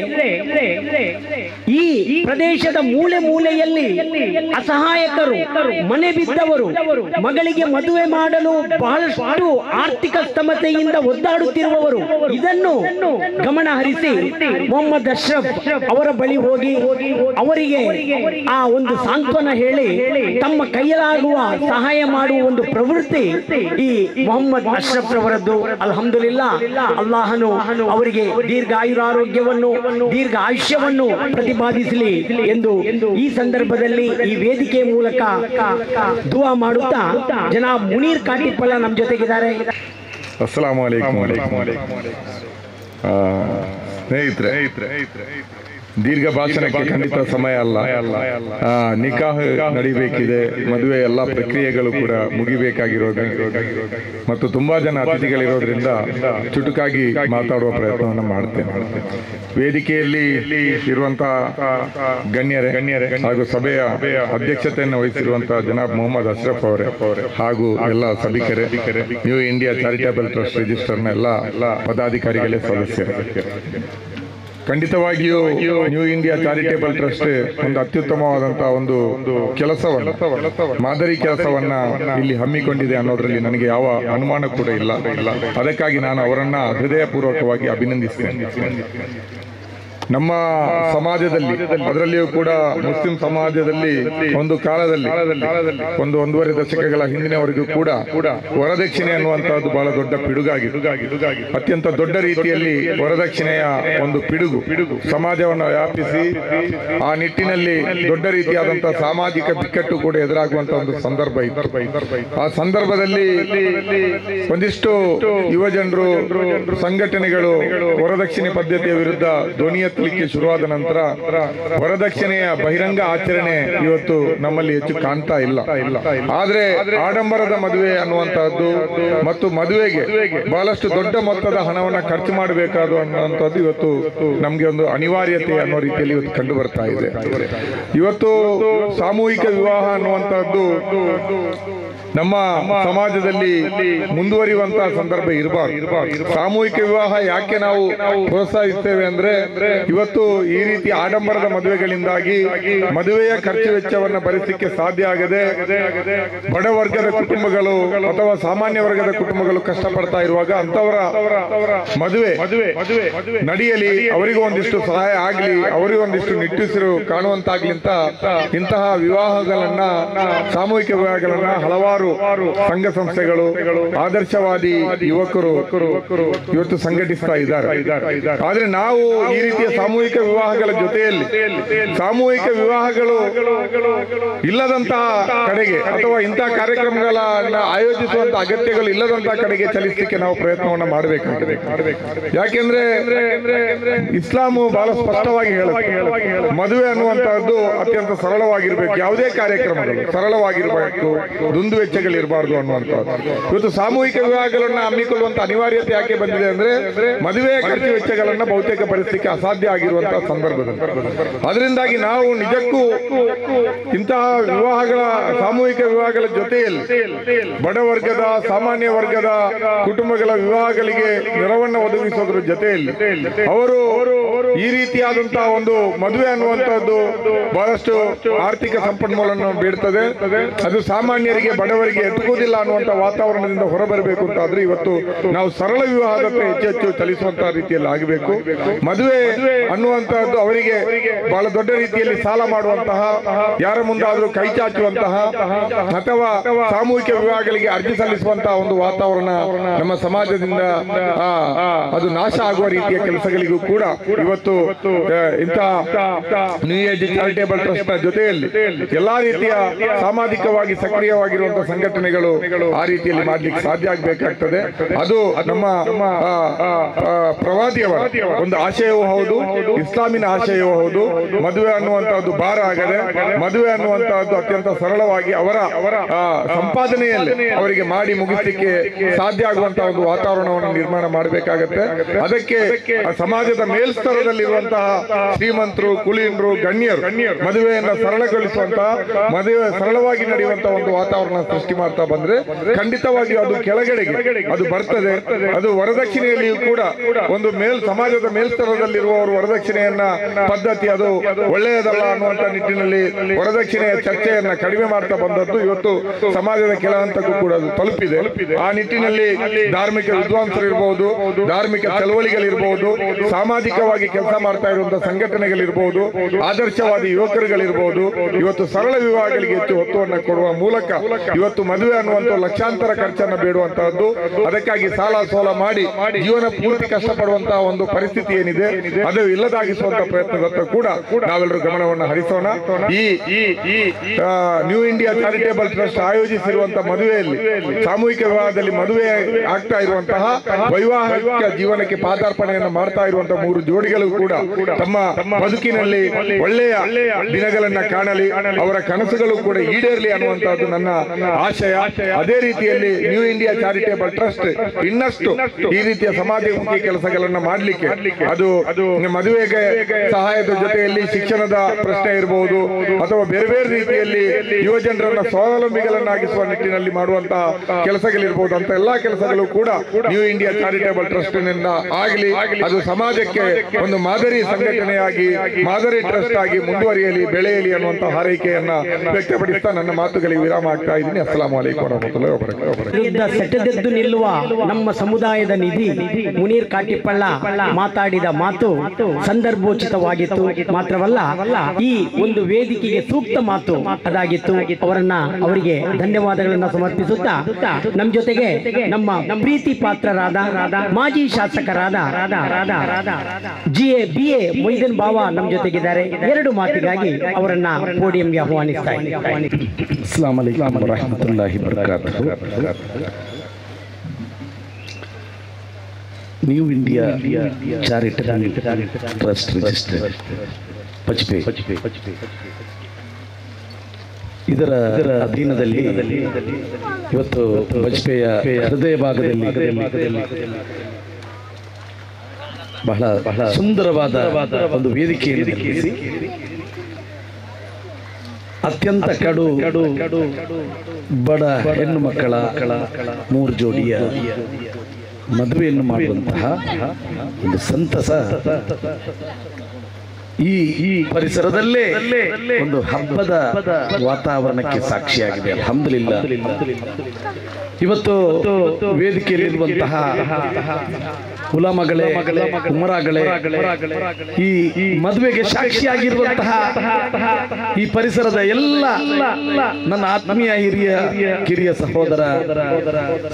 ಈ ಪ್ರದೇಶದ ಮೂಲೆ ಮೂಲೆಯಲ್ಲಿ ಅಸಹಾಯಕರು, ಮನೆ ಬಿದ್ದವರು, ಮಗಳಿಗೆ ಮದುವೆ ಮಾಡಲು ಬಹಳಷ್ಟು ಆರ್ಥಿಕ ಸ್ತಮತೆಯಿಂದ ಒದ್ದಾಡುತ್ತಿರುವವರು, ಇದನ್ನು ಗಮನ ಹರಿಸಿ ಮೊಹಮ್ಮದ್ ಅಶ್ರಫ್ ಅವರ ಬಳಿ ಹೋಗಿ ಅವರಿಗೆ ಆ ಒಂದು ಸಾಂತ್ವನ ಹೇಳಿ ತಮ್ಮ ಕೈಯಲಾಗುವ ಸಹಾಯ ಮಾಡುವ ಒಂದು ಪ್ರವೃತ್ತಿ ಈ ಮೊಹಮ್ಮದ್ ಅಶ್ರಫ್ ರವರದ್ದು. ಅಲ್ಹಮ್ದುಲಿಲ್ಲಾ, ಅಲ್ಲಾಹನು ಅವರಿಗೆ ದೀರ್ಘ ಆಯುರಾರೋಗ್ಯವನ್ನು, ದೀರ್ಘ ಆಯುಷ್ಯವನ್ನು ಪ್ರತಿಪಾದಿಸಲಿ ಎಂದು ಈ ಸಂದರ್ಭದಲ್ಲಿ ಈ ವೇದಿಕೆ ಮೂಲಕ ದುಆ ಮಾಡುತ್ತಾ ಜನಾಬ್ ಮುನೀರ್ ಕಾಟಿಪಳ್ಳ ನಮ್ಮ ಜೊತೆಗಿದ್ದಾರೆ. ಅಸ್ಸಲಾಮು ಅಲೈಕುಂ. ಸ್ನೇಹಿತರೆ, ದೀರ್ಘ ಭಾಷಣಕ್ಕೆ ಖಂಡಿತ ಸಮಯ ಅಲ್ಲ. ನಿಕಾಹ್ ನಡಿಬೇಕಿದೆ, ಮದುವೆ ಎಲ್ಲ ಪ್ರಕ್ರಿಯೆಗಳು ಕೂಡ ಮುಗಿಬೇಕಾಗಿರೋದು ಮತ್ತು ತುಂಬಾ ಜನ ಅತಿಥಿಗಳಿರೋದ್ರಿಂದ ಚುಟುಕಾಗಿ ಮಾತಾಡುವ ಪ್ರಯತ್ನವನ್ನು ಮಾಡ್ತೇನೆ. ವೇದಿಕೆಯಲ್ಲಿ ಇರುವಂತಹ ಗಣ್ಯರೇ ಹಾಗೂ ಸಭೆಯ ಅಧ್ಯಕ್ಷತೆಯನ್ನು ವಹಿಸಿರುವಂತಹ ಜನಾಬ್ ಮೊಹಮ್ಮದ್ ಅಶ್ರಫ್ ಅವರೇ ಹಾಗೂ ಎಲ್ಲ ಸಭಿಕರೇ, ನ್ಯೂ ಇಂಡಿಯಾ ಚಾರಿಟೇಬಲ್ ಟ್ರಸ್ಟ್ ರಿಜಿಸ್ಟರ್ನ ಎಲ್ಲ ಪದಾಧಿಕಾರಿಗಳೇ, ಸದಸ್ಯರೇ, ಖಂಡಿತವಾಗಿಯೂ ನ್ಯೂ ಇಂಡಿಯಾ ಚಾರಿಟೇಬಲ್ ಟ್ರಸ್ಟ್ ಒಂದು ಅತ್ಯುತ್ತಮವಾದಂತಹ ಒಂದು ಕೆಲಸವನ್ನು, ಮಾದರಿ ಕೆಲಸವನ್ನ ಇಲ್ಲಿ ಹಮ್ಮಿಕೊಂಡಿದೆ ಅನ್ನೋದ್ರಲ್ಲಿ ನನಗೆ ಯಾವ ಅನುಮಾನ ಕೂಡ ಇಲ್ಲ. ಅದಕ್ಕಾಗಿ ನಾನು ಅವರನ್ನ ಹೃದಯಪೂರ್ವಕವಾಗಿ ಅಭಿನಂದಿಸ್ತೇನೆ. ನಮ್ಮ ಸಮಾಜದಲ್ಲಿ, ಅದರಲ್ಲಿಯೂ ಕೂಡ ಮುಸ್ಲಿಂ ಸಮಾಜದಲ್ಲಿ ಒಂದು ಕಾಲದಲ್ಲಿ ಒಂದೂವರೆ ದಶಕಗಳ ಹಿಂದಿನವರೆಗೂ ಕೂಡ ವರದಕ್ಷಿಣೆ ಅನ್ನುವಂತಹದ್ದು ಬಹಳ ದೊಡ್ಡ ಪಿಡುಗಾಗಿತ್ತು. ಅತ್ಯಂತ ದೊಡ್ಡ ರೀತಿಯಲ್ಲಿ ವರದಕ್ಷಿಣೆಯ ಒಂದು ಪಿಡುಗು ಸಮಾಜವನ್ನು ವ್ಯಾಪಿಸಿ ಆ ನಿಟ್ಟಿನಲ್ಲಿ ದೊಡ್ಡ ರೀತಿಯಾದಂತಹ ಸಾಮಾಜಿಕ ಬಿಕ್ಕಟ್ಟು ಕೂಡ ಎದುರಾಗುವಂತಹ ಒಂದು ಸಂದರ್ಭ ಇತ್ತು. ಆ ಸಂದರ್ಭದಲ್ಲಿ ಒಂದಿಷ್ಟು ಯುವಜನರು, ಸಂಘಟನೆಗಳು ವರದಕ್ಷಿಣೆ ಪದ್ಧತಿಯ ವಿರುದ್ಧ ಧ್ವನಿ ಎತ್ತಲಿಕ್ಕೆ ಶುರುವಾದ ನಂತರ ವರದಕ್ಷಿಣೆಯ ಬಹಿರಂಗ ಆಚರಣೆ ಇವತ್ತು ನಮ್ಮಲ್ಲಿ ಹೆಚ್ಚು ಕಾಣ್ತಾ ಇಲ್ಲ. ಆದ್ರೆ ಆಡಂಬರದ ಮದುವೆ ಅನ್ನುವಂತಹದ್ದು ಮತ್ತು ಮದುವೆಗೆ ಬಹಳಷ್ಟು ದೊಡ್ಡ ಮೊತ್ತದ ಹಣವನ್ನ ಖರ್ಚು ಮಾಡಬೇಕಾದ ಅನ್ನುವಂಥದ್ದು ಇವತ್ತು ನಮ್ಗೆ ಒಂದು ಅನಿವಾರ್ಯತೆ ಅನ್ನೋ ರೀತಿಯಲ್ಲಿ ಇವತ್ತು ಕಂಡು ಬರ್ತಾ ಇದೆ. ಇವತ್ತು ಸಾಮೂಹಿಕ ವಿವಾಹ ಅನ್ನುವಂತಹದ್ದು ನಮ್ಮ ಸಮಾಜದಲ್ಲಿ ಮುಂದುವರಿಯುವಂತಹ ಸಂದರ್ಭ ಇರಬಾರ್ದು. ಸಾಮೂಹಿಕ ವಿವಾಹ ಯಾಕೆ ನಾವು ಪ್ರೋತ್ಸಾಹಿಸ್ತೇವೆ ಅಂದ್ರೆ, ಇವತ್ತು ಈ ರೀತಿ ಆಡಂಬರದ ಮದುವೆಗಳಿಂದಾಗಿ ಮದುವೆಯ ಖರ್ಚು ವೆಚ್ಚವನ್ನು ಭರಿಸಲಿಕ್ಕೆ ಸಾಧ್ಯ ಆಗದೆ ಬಡ ವರ್ಗದ ಕುಟುಂಬಗಳು ಅಥವಾ ಸಾಮಾನ್ಯ ವರ್ಗದ ಕುಟುಂಬಗಳು ಕಷ್ಟಪಡ್ತಾ ಇರುವಾಗ ಅಂತವರ ಮದುವೆ ನಡೆಯಲಿ, ಅವರಿಗೂ ಒಂದಿಷ್ಟು ಸಹಾಯ ಆಗ್ಲಿ, ಅವರಿಗೂ ಒಂದಿಷ್ಟು ನಿಟ್ಟುಸಿರು ಕಾಣುವಂತಾಗ್ಲಿ ಅಂತ ಇಂತಹ ವಿವಾಹಗಳನ್ನ, ಸಾಮೂಹಿಕ ವಿವಾಹಗಳನ್ನ ಹಲವಾರು ಸಂಘ ಸಂಸ್ಥೆಗಳು, ಆದರ್ಶವಾದಿ ಯುವಕರು ಇವತ್ತು ಸಂಘಟಿಸ್ತಾ ಇದ್ದಾರೆ. ಆದ್ರೆ ನಾವು ಈ ರೀತಿಯ ಸಾಮೂಹಿಕ ವಿವಾಹಗಳ ಜೊತೆಯಲ್ಲಿ ಸಾಮೂಹಿಕ ವಿವಾಹಗಳು ಇಲ್ಲದಂತಹ ಕಡೆಗೆ ಅಥವಾ ಇಂತಹ ಕಾರ್ಯಕ್ರಮಗಳನ್ನ ಆಯೋಜಿಸುವಂತ ಅಗತ್ಯಗಳು ಇಲ್ಲದಂತಹ ಕಡೆಗೆ ಚಲಿಸಲಿಕ್ಕೆ ನಾವು ಪ್ರಯತ್ನವನ್ನ ಮಾಡಬೇಕಾಗಿದೆ. ಯಾಕೆಂದ್ರೆ ಇಸ್ಲಾಮು ಬಹಳ ಸ್ಪಷ್ಟವಾಗಿ ಹೇಳುತ್ತೆ, ಮದುವೆ ಅನ್ನುವಂತಹದ್ದು ಅತ್ಯಂತ ಸರಳವಾಗಿರ್ಬೇಕು, ಯಾವುದೇ ಕಾರ್ಯಕ್ರಮಗಳು ಸರಳವಾಗಿರ್ಬೇಕು, ದುಂದು ವೆಚ್ಚಗಳಿರಬಾರ್ದು ಅನ್ನುವಂಥದ್ದು. ಇವತ್ತು ಸಾಮೂಹಿಕ ವಿವಾಹಗಳನ್ನ ಹಮ್ಮಿಕೊಳ್ಳುವಂತ ಅನಿವಾರ್ಯತೆ ಯಾಕೆ ಬಂದಿದೆ ಅಂದ್ರೆ, ಮದುವೆಯ ಖರ್ಚು ವೆಚ್ಚಗಳನ್ನ ಬಹುತೇಕ ಭರಿಸಲಿಕ್ಕೆ ಅಸಾಧ್ಯ ಆಗಿರುವಂತಹ ಸಂದರ್ಭದಲ್ಲಿ. ಅದರಿಂದಾಗಿ ನಾವು ನಿಜಕ್ಕೂ ಇಂತಹ ವಿವಾಹಗಳ, ಸಾಮೂಹಿಕ ವಿವಾಹಗಳ ಜೊತೆಯಲ್ಲಿ ಬಡ ವರ್ಗದ, ಸಾಮಾನ್ಯ ವರ್ಗದ ಕುಟುಂಬಗಳ ವಿವಾಹಗಳಿಗೆ ನೆರವನ್ನು ಒದಗಿಸೋದ್ರ ಜೊತೆಯಲ್ಲಿ ಅವರು ಈ ರೀತಿಯಾದಂತಹ ಒಂದು ಮದುವೆ ಅನ್ನುವಂಥದ್ದು ಬಹಳಷ್ಟು ಆರ್ಥಿಕ ಸಂಪನ್ಮೂಲವನ್ನು ಬೇಡ್ತದೆ. ಅದು ಸಾಮಾನ್ಯರಿಗೆ, ಬಡವರಿಗೆ ಮನವರಿಗೆ ಎಟುಕುವುದಿಲ್ಲ ಅನ್ನುವಂಥ ವಾತಾವರಣದಿಂದ ಹೊರಬರಬೇಕು ಅಂತ ಆದ್ರೆ ಇವತ್ತು ನಾವು ಸರಳ ವಿವಾಹದತ್ತ ಹೆಚ್ಚು ಚಲಿಸುವಂತಹ ರೀತಿಯಲ್ಲಿ ಆಗಬೇಕು. ಮದುವೆ ಅನ್ನುವಂತಹದ್ದು ಅವರಿಗೆ ಬಹಳ ದೊಡ್ಡ ರೀತಿಯಲ್ಲಿ ಸಾಲ ಮಾಡುವಂತಹ, ಯಾರ ಮುಂದಾದರೂ ಕೈ ಚಾಚುವಂತಹ ಅಥವಾ ಸಾಮೂಹಿಕ ವಿವಾಹಗಳಿಗೆ ಅರ್ಜಿ ಸಲ್ಲಿಸುವಂತಹ ಒಂದು ವಾತಾವರಣ ನಮ್ಮ ಸಮಾಜದಿಂದ ಅದು ನಾಶ ಆಗುವ ರೀತಿಯ ಕೆಲಸಗಳಿಗೂ ಕೂಡ ಇವತ್ತು ಇಂತಹ ನ್ಯೂ ಏಜ್ ಚಾರಿಟೇಬಲ್ ಟ್ರಸ್ಟ್ ನ ಜೊತೆಯಲ್ಲಿ ಎಲ್ಲಾ ರೀತಿಯ ಸಾಮಾಜಿಕವಾಗಿ ಸಕ್ರಿಯವಾಗಿರುವಂತಹ ಸಂಘಟನೆಗಳು ಆ ರೀತಿಯಲ್ಲಿ ಮಾಡ್ಲಿಕ್ಕೆ ಸಾಧ್ಯ ಆಗಬೇಕಾಗ್ತದೆ. ಅದು ನಮ್ಮ ಪ್ರವಾದಿಯವರ ಒಂದು ಆಶಯವೂ ಹೌದು, ಇಸ್ಲಾಮಿನ ಆಶಯವೂ ಹೌದು. ಮದುವೆ ಅನ್ನುವಂತಹದ್ದು ಭಾರ ಆಗದೆ, ಮದುವೆ ಅನ್ನುವಂತಹದ್ದು ಅತ್ಯಂತ ಸರಳವಾಗಿ ಅವರ ಸಂಪಾದನೆಯಲ್ಲಿ ಅವರಿಗೆ ಮಾಡಿ ಮುಗಿಸಲಿಕ್ಕೆ ಸಾಧ್ಯ ಆಗುವಂತಹ ಒಂದು ವಾತಾವರಣವನ್ನು ನಿರ್ಮಾಣ ಮಾಡಬೇಕಾಗತ್ತೆ. ಅದಕ್ಕೆ ಸಮಾಜದ ಮೇಲ್ಸ್ತರದಲ್ಲಿರುವಂತಹ ಶ್ರೀಮಂತರು, ಕುಲೀನರು, ಗಣ್ಯರು ಮದುವೆಯನ್ನ ಸರಳಗೊಳಿಸುವಂತಹ, ಮದುವೆ ಸರಳವಾಗಿ ನಡೆಯುವಂತಹ ಒಂದು ವಾತಾವರಣ ಸೃಷ್ಟಿ ಮಾಡ್ತಾ ಬಂದ್ರೆ ಖಂಡಿತವಾಗಿಯೂ ಅದು ಕೆಳಗಡೆಗೆ ಅದು ಬರ್ತದೆ. ಅದು ವರದಕ್ಷಿಣೆಯಲ್ಲಿಯೂ ಕೂಡ ಒಂದು ಸಮಾಜದ ಮೇಲ್ಸ್ತರದಲ್ಲಿರುವವರು ವರದಕ್ಷಿಣೆಯನ್ನ ಪದ್ಧತಿ ಅದು ಒಳ್ಳೆಯದಲ್ಲ ಅನ್ನುವಂತ ನಿಟ್ಟಿನಲ್ಲಿ ವರದಕ್ಷಿಣೆಯ ಚರ್ಚೆಯನ್ನ ಕಡಿಮೆ ಮಾಡ್ತಾ ಬಂದದ್ದು ಇವತ್ತು ಸಮಾಜದ ಕೆಳ ಹಂತಕ್ಕೂ ಕೂಡ ಅದು ತಲುಪಿದೆ. ಆ ನಿಟ್ಟಿನಲ್ಲಿ ಧಾರ್ಮಿಕ ವಿದ್ವಾಂಸರಿರ್ಬಹುದು, ಧಾರ್ಮಿಕ ಚಳವಳಿಗಳಿರ್ಬಹುದು, ಸಾಮಾಜಿಕವಾಗಿ ಕೆಲಸ ಮಾಡ್ತಾ ಇರುವಂತಹ ಸಂಘಟನೆಗಳಿರ್ಬಹುದು, ಆದರ್ಶವಾದಿ ಯುವಕರುಗಳಿರ್ಬಹುದು, ಇವತ್ತು ಸರಳ ವಿವಾಹಗಳಿಗೆ ಹೆಚ್ಚು ಒತ್ತುವನ್ನು ಕೊಡುವ ಮೂಲಕ ಇವತ್ತು ಮದುವೆ ಅನ್ನುವಂಥ ಲಕ್ಷಾಂತರ ಖರ್ಚನ್ನು ಬೇಡುವಂತಹದ್ದು, ಅದಕ್ಕಾಗಿ ಸಾಲ ಸೋಲ ಮಾಡಿ ಜೀವನ ಪೂರ್ತಿ ಕಷ್ಟಪಡುವಂತಹ ಒಂದು ಪರಿಸ್ಥಿತಿ ಏನಿದೆ ಅದು ಇಲ್ಲದಾಗಿಸುವಂತಹ ಪ್ರಯತ್ನದತ್ತ ಕೂಡ ನಾವೆಲ್ಲರೂ ಗಮನವನ್ನು ಹರಿಸೋಣ. ಈ ನ್ಯೂ ಇಂಡಿಯಾ ಚಾರಿಟೇಬಲ್ ಟ್ರಸ್ಟ್ ಆಯೋಜಿಸಿರುವಂತಹ ಮದುವೆಯಲ್ಲಿ, ಸಾಮೂಹಿಕ ವಿವಾಹದಲ್ಲಿ ಮದುವೆ ಆಗ್ತಾ ಇರುವಂತಹ ವೈವಾಹಿಕ ಜೀವನಕ್ಕೆ ಪಾದಾರ್ಪಣೆಯನ್ನು ಮಾಡ್ತಾ ಇರುವಂತಹ 3 ಜೋಡಿಗಳು ಕೂಡ ತಮ್ಮ ಬದುಕಿನಲ್ಲಿ ಒಳ್ಳೆಯ ದಿನಗಳನ್ನ ಕಾಣಲಿ, ಅವರ ಕನಸುಗಳು ಕೂಡ ಈಡೇರಲಿ ಅನ್ನುವಂತಹದ್ದು ನನ್ನ ಆಶಯ. ಅದೇ ರೀತಿಯಲ್ಲಿ ನ್ಯೂ ಇಂಡಿಯಾ ಚಾರಿಟೇಬಲ್ ಟ್ರಸ್ಟ್ ಇನ್ನಷ್ಟು ಈ ರೀತಿಯ ಸಮಾಜಮುಖಿ ಕೆಲಸಗಳನ್ನ ಮಾಡಲಿಕ್ಕೆ, ಅದು ಮದುವೆಗೆ ಸಹಾಯದ ಜೊತೆಯಲ್ಲಿ ಶಿಕ್ಷಣದ ಪ್ರಶ್ನೆ ಇರಬಹುದು ಅಥವಾ ಬೇರೆ ಬೇರೆ ರೀತಿಯಲ್ಲಿ ಯುವ ಜನರನ್ನ ಸ್ವಾವಲಂಬಿಗಳನ್ನಾಗಿಸುವ ನಿಟ್ಟಿನಲ್ಲಿ ಮಾಡುವಂತಹ ಕೆಲಸಗಳಿರ್ಬಹುದು ಅಂತ ಎಲ್ಲಾ ಕೆಲಸಗಳು ಕೂಡ ನ್ಯೂ ಇಂಡಿಯಾ ಚಾರಿಟೇಬಲ್ ಟ್ರಸ್ಟ್ ನಿಂದ ಆಗಲಿ, ಅದು ಸಮಾಜಕ್ಕೆ ಒಂದು ಮಾದರಿ ಸಂಘಟನೆಯಾಗಿ, ಮಾದರಿ ಟ್ರಸ್ಟ್ ಆಗಿ ಮುಂದುವರಿಯಲಿ, ಬೆಳೆಯಲಿ ಅನ್ನುವಂತಹ ಹಾರೈಕೆಯನ್ನ ವ್ಯಕ್ತಪಡಿಸ್ತಾ ನನ್ನ ಮಾತುಗಳಿಗೆ ವಿರಾಮ ಆಗ್ತಾ ಇದ್ದೀನಿ. ಅಸ್ಸಲಾಮು ಅಲೈಕುಂ ವರಹಮತುಲ್ಲಾಹಿ ವಬರಕಾತುಹು. ವಿರುದ್ಧ ಸೆಟೆದೆದ್ದು ನಿಲ್ಲುವ ನಮ್ಮ ಸಮುದಾಯದ ನಿಧಿ ಮುನೀರ್ ಕಾಟಿಪಳ್ಳ ಮಾತಾಡಿದ ಮಾತು ಸಂದರ್ಭೋಚಿತವಾಗಿತ್ತು. ಮಾತ್ರವಲ್ಲ, ಈ ಒಂದು ವೇದಿಕೆಗೆ ಸೂಕ್ತ ಮಾತು ಅದಾಗಿತ್ತು. ಅವರಿಗೆ ಧನ್ಯವಾದಗಳನ್ನ ಸಮರ್ಪಿಸುತ್ತಾ ನಮ್ಮ ಜೊತೆಗೆ ನಮ್ಮ ಪ್ರೀತಿ ಪಾತ್ರರಾದ ಮಾಜಿ ಶಾಸಕರಾದ BA ಮೊಯ್ದೀನ್ ಬಾವಾ ನಮ್ಮ ಜೊತೆಗಿದ್ದಾರೆ. 2 ಮಾತಿಗಾಗಿ ಅವರನ್ನ ಪೋಡಿಯಂಗೆ ಆಹ್ವಾನಿಸ್ತಾ ಇದ್ದೀನಿ. ಅಸ್ಸಲಾಮು ಅಲೈಕುಂ ವರಹಮತುಲ್ಲಾಹಿ ವಬರಕಾತುಹು. New India charitable trust register ಪಚ್ಪೆ ಇದರ ಅಧೀನದಲ್ಲಿ ಇವತ್ತು ಬಜ್ಪೆಯ ಹೃದಯ ಭಾಗದಲ್ಲಿ ಬಹಳ ಸುಂದರವಾದ ಒಂದು ವೇದಿಕೆಯನ್ನು ನಿರ್ಮಿಸಿ ಅತ್ಯಂತ ಕಡು ಬಡ ಹೆಣ್ಣು ಮಕ್ಕಳ 3 ಜೋಡಿಯ ಮದುವೆಯನ್ನು ಮಾಡುವಂತಹ ಒಂದು ಸಂತಸ ಈ ಪರಿಸರದಲ್ಲೇ ಒಂದು ಹಬ್ಬದ ವಾತಾವರಣಕ್ಕೆ ಸಾಕ್ಷಿಯಾಗಿದೆ. ಅಲ್ಹಮ್ದುಲಿಲ್ಲಾಹ್. ಇವತ್ತು ವೇದಿಕೆಯಲ್ಲಿರುವಂತಹ ಉಲಮಗಳೇ, ಉಮರಾಗಳೇ, ಈ ಮದುವೆಗೆ ಸಾಕ್ಷಿಯಾಗಿರುವಂತಹ ಈ ಪರಿಸರದ ಎಲ್ಲ ನನ್ನ ಆತ್ಮೀಯ ಕಿರಿಯ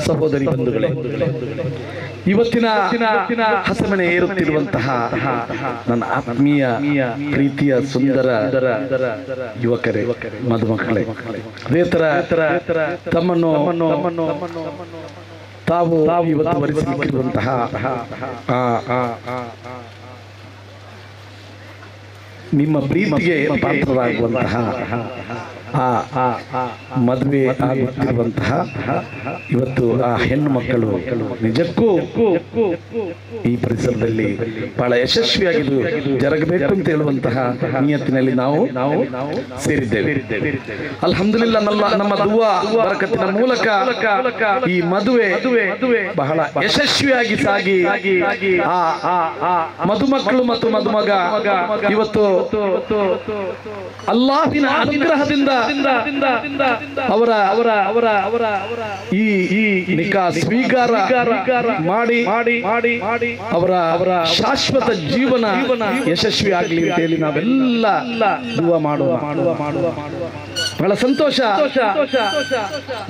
ಸಹೋದರಿ ಬಂಧುಗಳೇ, ಇವತ್ತಿನ ಹಸಮಣೆ ಏರುತ್ತಿರುವಂತಹ ನನ್ನ ಆತ್ಮೀಯ ಪ್ರೀತಿಯ ಸುಂದರ ಯುವಕರೇ, ಮದುಮಕ್ಕಳೇ, ಅದೇ ತರ ತಮ್ಮನ್ನು ತಾವು ಇವತ್ತು ವರಿಸಲಿಕ್ಕಿರುವಂತಹ ನಿಮ್ಮ ಪ್ರೀತಿಗೆ ಪಾತ್ರರಾಗುವಂತಹ ಮದುವೆ ಆಗುತ್ತಿರುವಂತಹ ಇವತ್ತು ಆ ಹೆಣ್ಣು ಮಕ್ಕಳು ನಿಜಕ್ಕೂ ಈ ಪರಿಸರದಲ್ಲಿ ಬಹಳ ಯಶಸ್ವಿಯಾಗಿ ಜರಗಬೇಕು ಅಂತ ಹೇಳುವಂತಹ ನಿಯತ್ತಿನಲ್ಲಿ ನಾವು ಸೇರಿದ್ದೇವೆ. ಅಲ್ಹಮ್ದುಲಿಲ್ಲಾಹ್. ನಮ್ಮ ದುವಾ ಬರಕತ್ತಿನ ಮೂಲಕ ಈ ಮದುವೆ ಬಹಳ ಯಶಸ್ವಿಯಾಗಿ ಸಾಗಿ ಮದುಮಕ್ಕಳು ಮತ್ತು ಮದುಮಗ ಇವತ್ತು ಅಲ್ಲಾಹಿನ ಅನುಗ್ರಹದಿಂದ ಅವರ ಅವರ ಅವರ ಅವರ ಈ ನಿಕಾ ಸ್ವೀಕಾರ ಮಾಡಿ ಅವರ ಅವರ ಶಾಶ್ವತ ಜೀವನ ಯಶಸ್ವಿ ಆಗಲಿ ಅಂತ ಹೇಳಿ ನಾವೆಲ್ಲ ದುವಾ ಮಾಡುವ. ಬಹಳ ಸಂತೋಷ.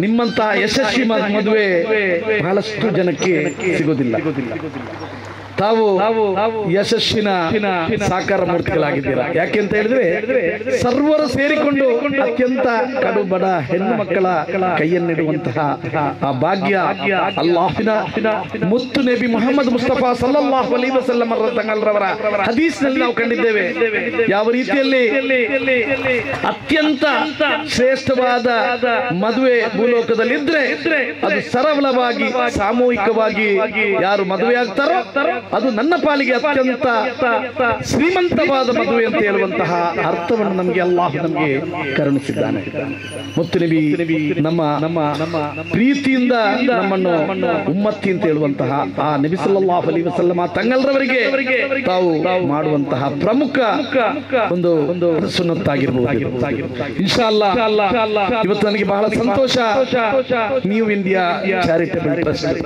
ನಿಮ್ಮಂತ ಯಶಸ್ವಿ ಮದುವೆ ಬಹಳಷ್ಟು ಜನಕ್ಕೆ ಸಿಗೋದಿಲ್ಲ. ತಾವು ಯಶಸ್ವಿನ ಸಾಕಾರ ಮೂರ್ತಿಗಳಾಗಿದ್ದೀರಾ. ಯಾಕೆ ಅಂತ ಹೇಳಿದ್ರೆ ಸರ್ವರು ಸೇರಿಕೊಂಡು ಅತ್ಯಂತ ಕಡು ಬಡ ಹೆಣ್ಣು ಮಕ್ಕಳ ಕೈಯನ್ನಿಡುವಂತಹ ಆ ಭಾಗ್ಯ ಅಲ್ಲಾಹಿನ ಮುತ್ತು ನಬಿ ಮುಹಮ್ಮದ್ ಮುಸ್ತಫಾ ಸಲ್ಲಲ್ಲಾಹು ಅಲೈಹಿ ವಸಲ್ಲಂ ತಂಗಲ್ರವರ ಹದೀಸ್ ನಲ್ಲಿ ನಾವು ಕಂಡಿದ್ದೇವೆ. ಯಾವ ರೀತಿಯಲ್ಲಿ ಅತ್ಯಂತ ಶ್ರೇಷ್ಠವಾದ ಮದುವೆ ಭೂಲೋಕದಲ್ಲಿ ಇದ್ರೆ ಅದು ಸರಳವಾಗಿ ಸಾಮೂಹಿಕವಾಗಿ ಯಾರು ಮದುವೆ ಆಗ್ತಾರೋ ಅದು ನನ್ನ ಪಾಲಿಗೆ ಅತ್ಯಂತ ಶ್ರೀಮಂತವಾದ ಮದುವೆ ಅಂತ ಹೇಳುವಂತಹ ಅರ್ಥವನ್ನು ನಮಗೆ ಅಲ್ಲಾಹ್ ನಮಗೆ ಕರುಣಿಸಿದ್ದಾನೆ. ಮುತ್ತು ನಬಿ ನಮ್ಮ ನಮ್ಮ ನಮ್ಮ ಪ್ರೀತಿಯಿಂದ ನಮ್ಮನ್ನು ಉಮ್ಮತ್ತಿ ಅಂತ ಹೇಳುವಂತಹ ಆ ನಬಿ ಸಲ್ಲಲ್ಲಾಹು ಅಲೈಹಿ ವಸಲ್ಲಂ ತಂಗಲ್ರವರಿಗೆ ತಾವು ಮಾಡುವಂತಹ ಪ್ರಮುಖ ಒಂದು ಸುನ್ನತ್ತಾಗಿರಬಹುದು. ಇನ್ಶಾ ಅಲ್ಲಾಹ್ ಇವತ್ತು ನನಗೆ ಬಹಳ ಸಂತೋಷ. ನ್ಯೂ ಇಂಡಿಯಾ ಚಾರಿಟಬಲ್ ಟ್ರಸ್ಟ್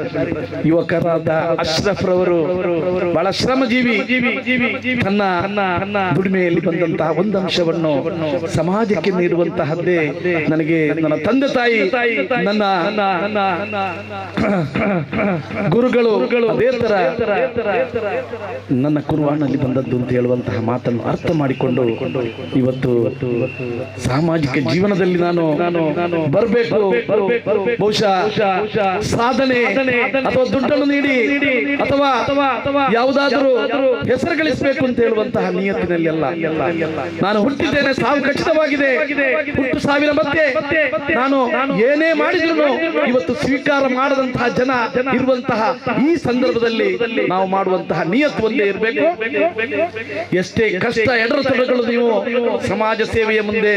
ಯುವಕರಾದ ಅಶ್ರಫ್ ರವರು ಬಹಳ ಶ್ರಮಜೀವಿ ತನ್ನ ದುಡಿಮೆಯಲ್ಲಿ ಬಂದಂತಹ ಒಂದು ಅಂಶವನ್ನು ಸಮಾಜಕ್ಕೆ ನೀಡುವಂತಹದ್ದೇ ನನಗೆ ನನ್ನ ತಂದೆ ತಾಯಿ ನನ್ನ ಗುರುಗಳು ಅದೇ ತರ ನನ್ನ ಕುರ್ಆನ್ನಲ್ಲಿ ಬಂದದ್ದು ಅಂತ ಹೇಳುವಂತಹ ಮಾತನ್ನು ಅರ್ಥ ಮಾಡಿಕೊಂಡು ಇವತ್ತು ಸಾಮಾಜಿಕ ಜೀವನದಲ್ಲಿ ನಾನು ಬರಬೇಕು. ಬಹುಶಃ ಸಾಧನೆ ಅಥವಾ ದುಡ್ಡನ್ನು ನೀಡಿ ಅಥವಾ ಯಾವುದಾದರೂ ಹೆಸರು ಗಳಿಸಬೇಕು ಅಂತ ಹೇಳುವಂತಹ ನಿಯತ್ತಿನಲ್ಲಿ ಅಲ್ಲ. ನಾನು ಹುಟ್ಟಿದ್ದೇನೆ, ಸಾವು ಖಚಿತವಾಗಿದೆ. ಹುಟ್ಟು ಸಾವಿರ ಮಧ್ಯೆ ನಾನು ಏನೇ ಮಾಡಿದ್ರು ಇವತ್ತು ಸ್ವೀಕಾರ ಮಾಡದಂತಹ ಜನ ಇರುವಂತಹ ಈ ಸಂದರ್ಭದಲ್ಲಿ ನಾವು ಮಾಡುವಂತಹ ನಿಯತ್ತು ಒಂದೇ ಇರಬೇಕು. ಎಷ್ಟೇ ಕಷ್ಟ ಎಡರುತೊಡರುಗಳು ನೀವು ಸಮಾಜ ಸೇವೆಯ ಮುಂದೆ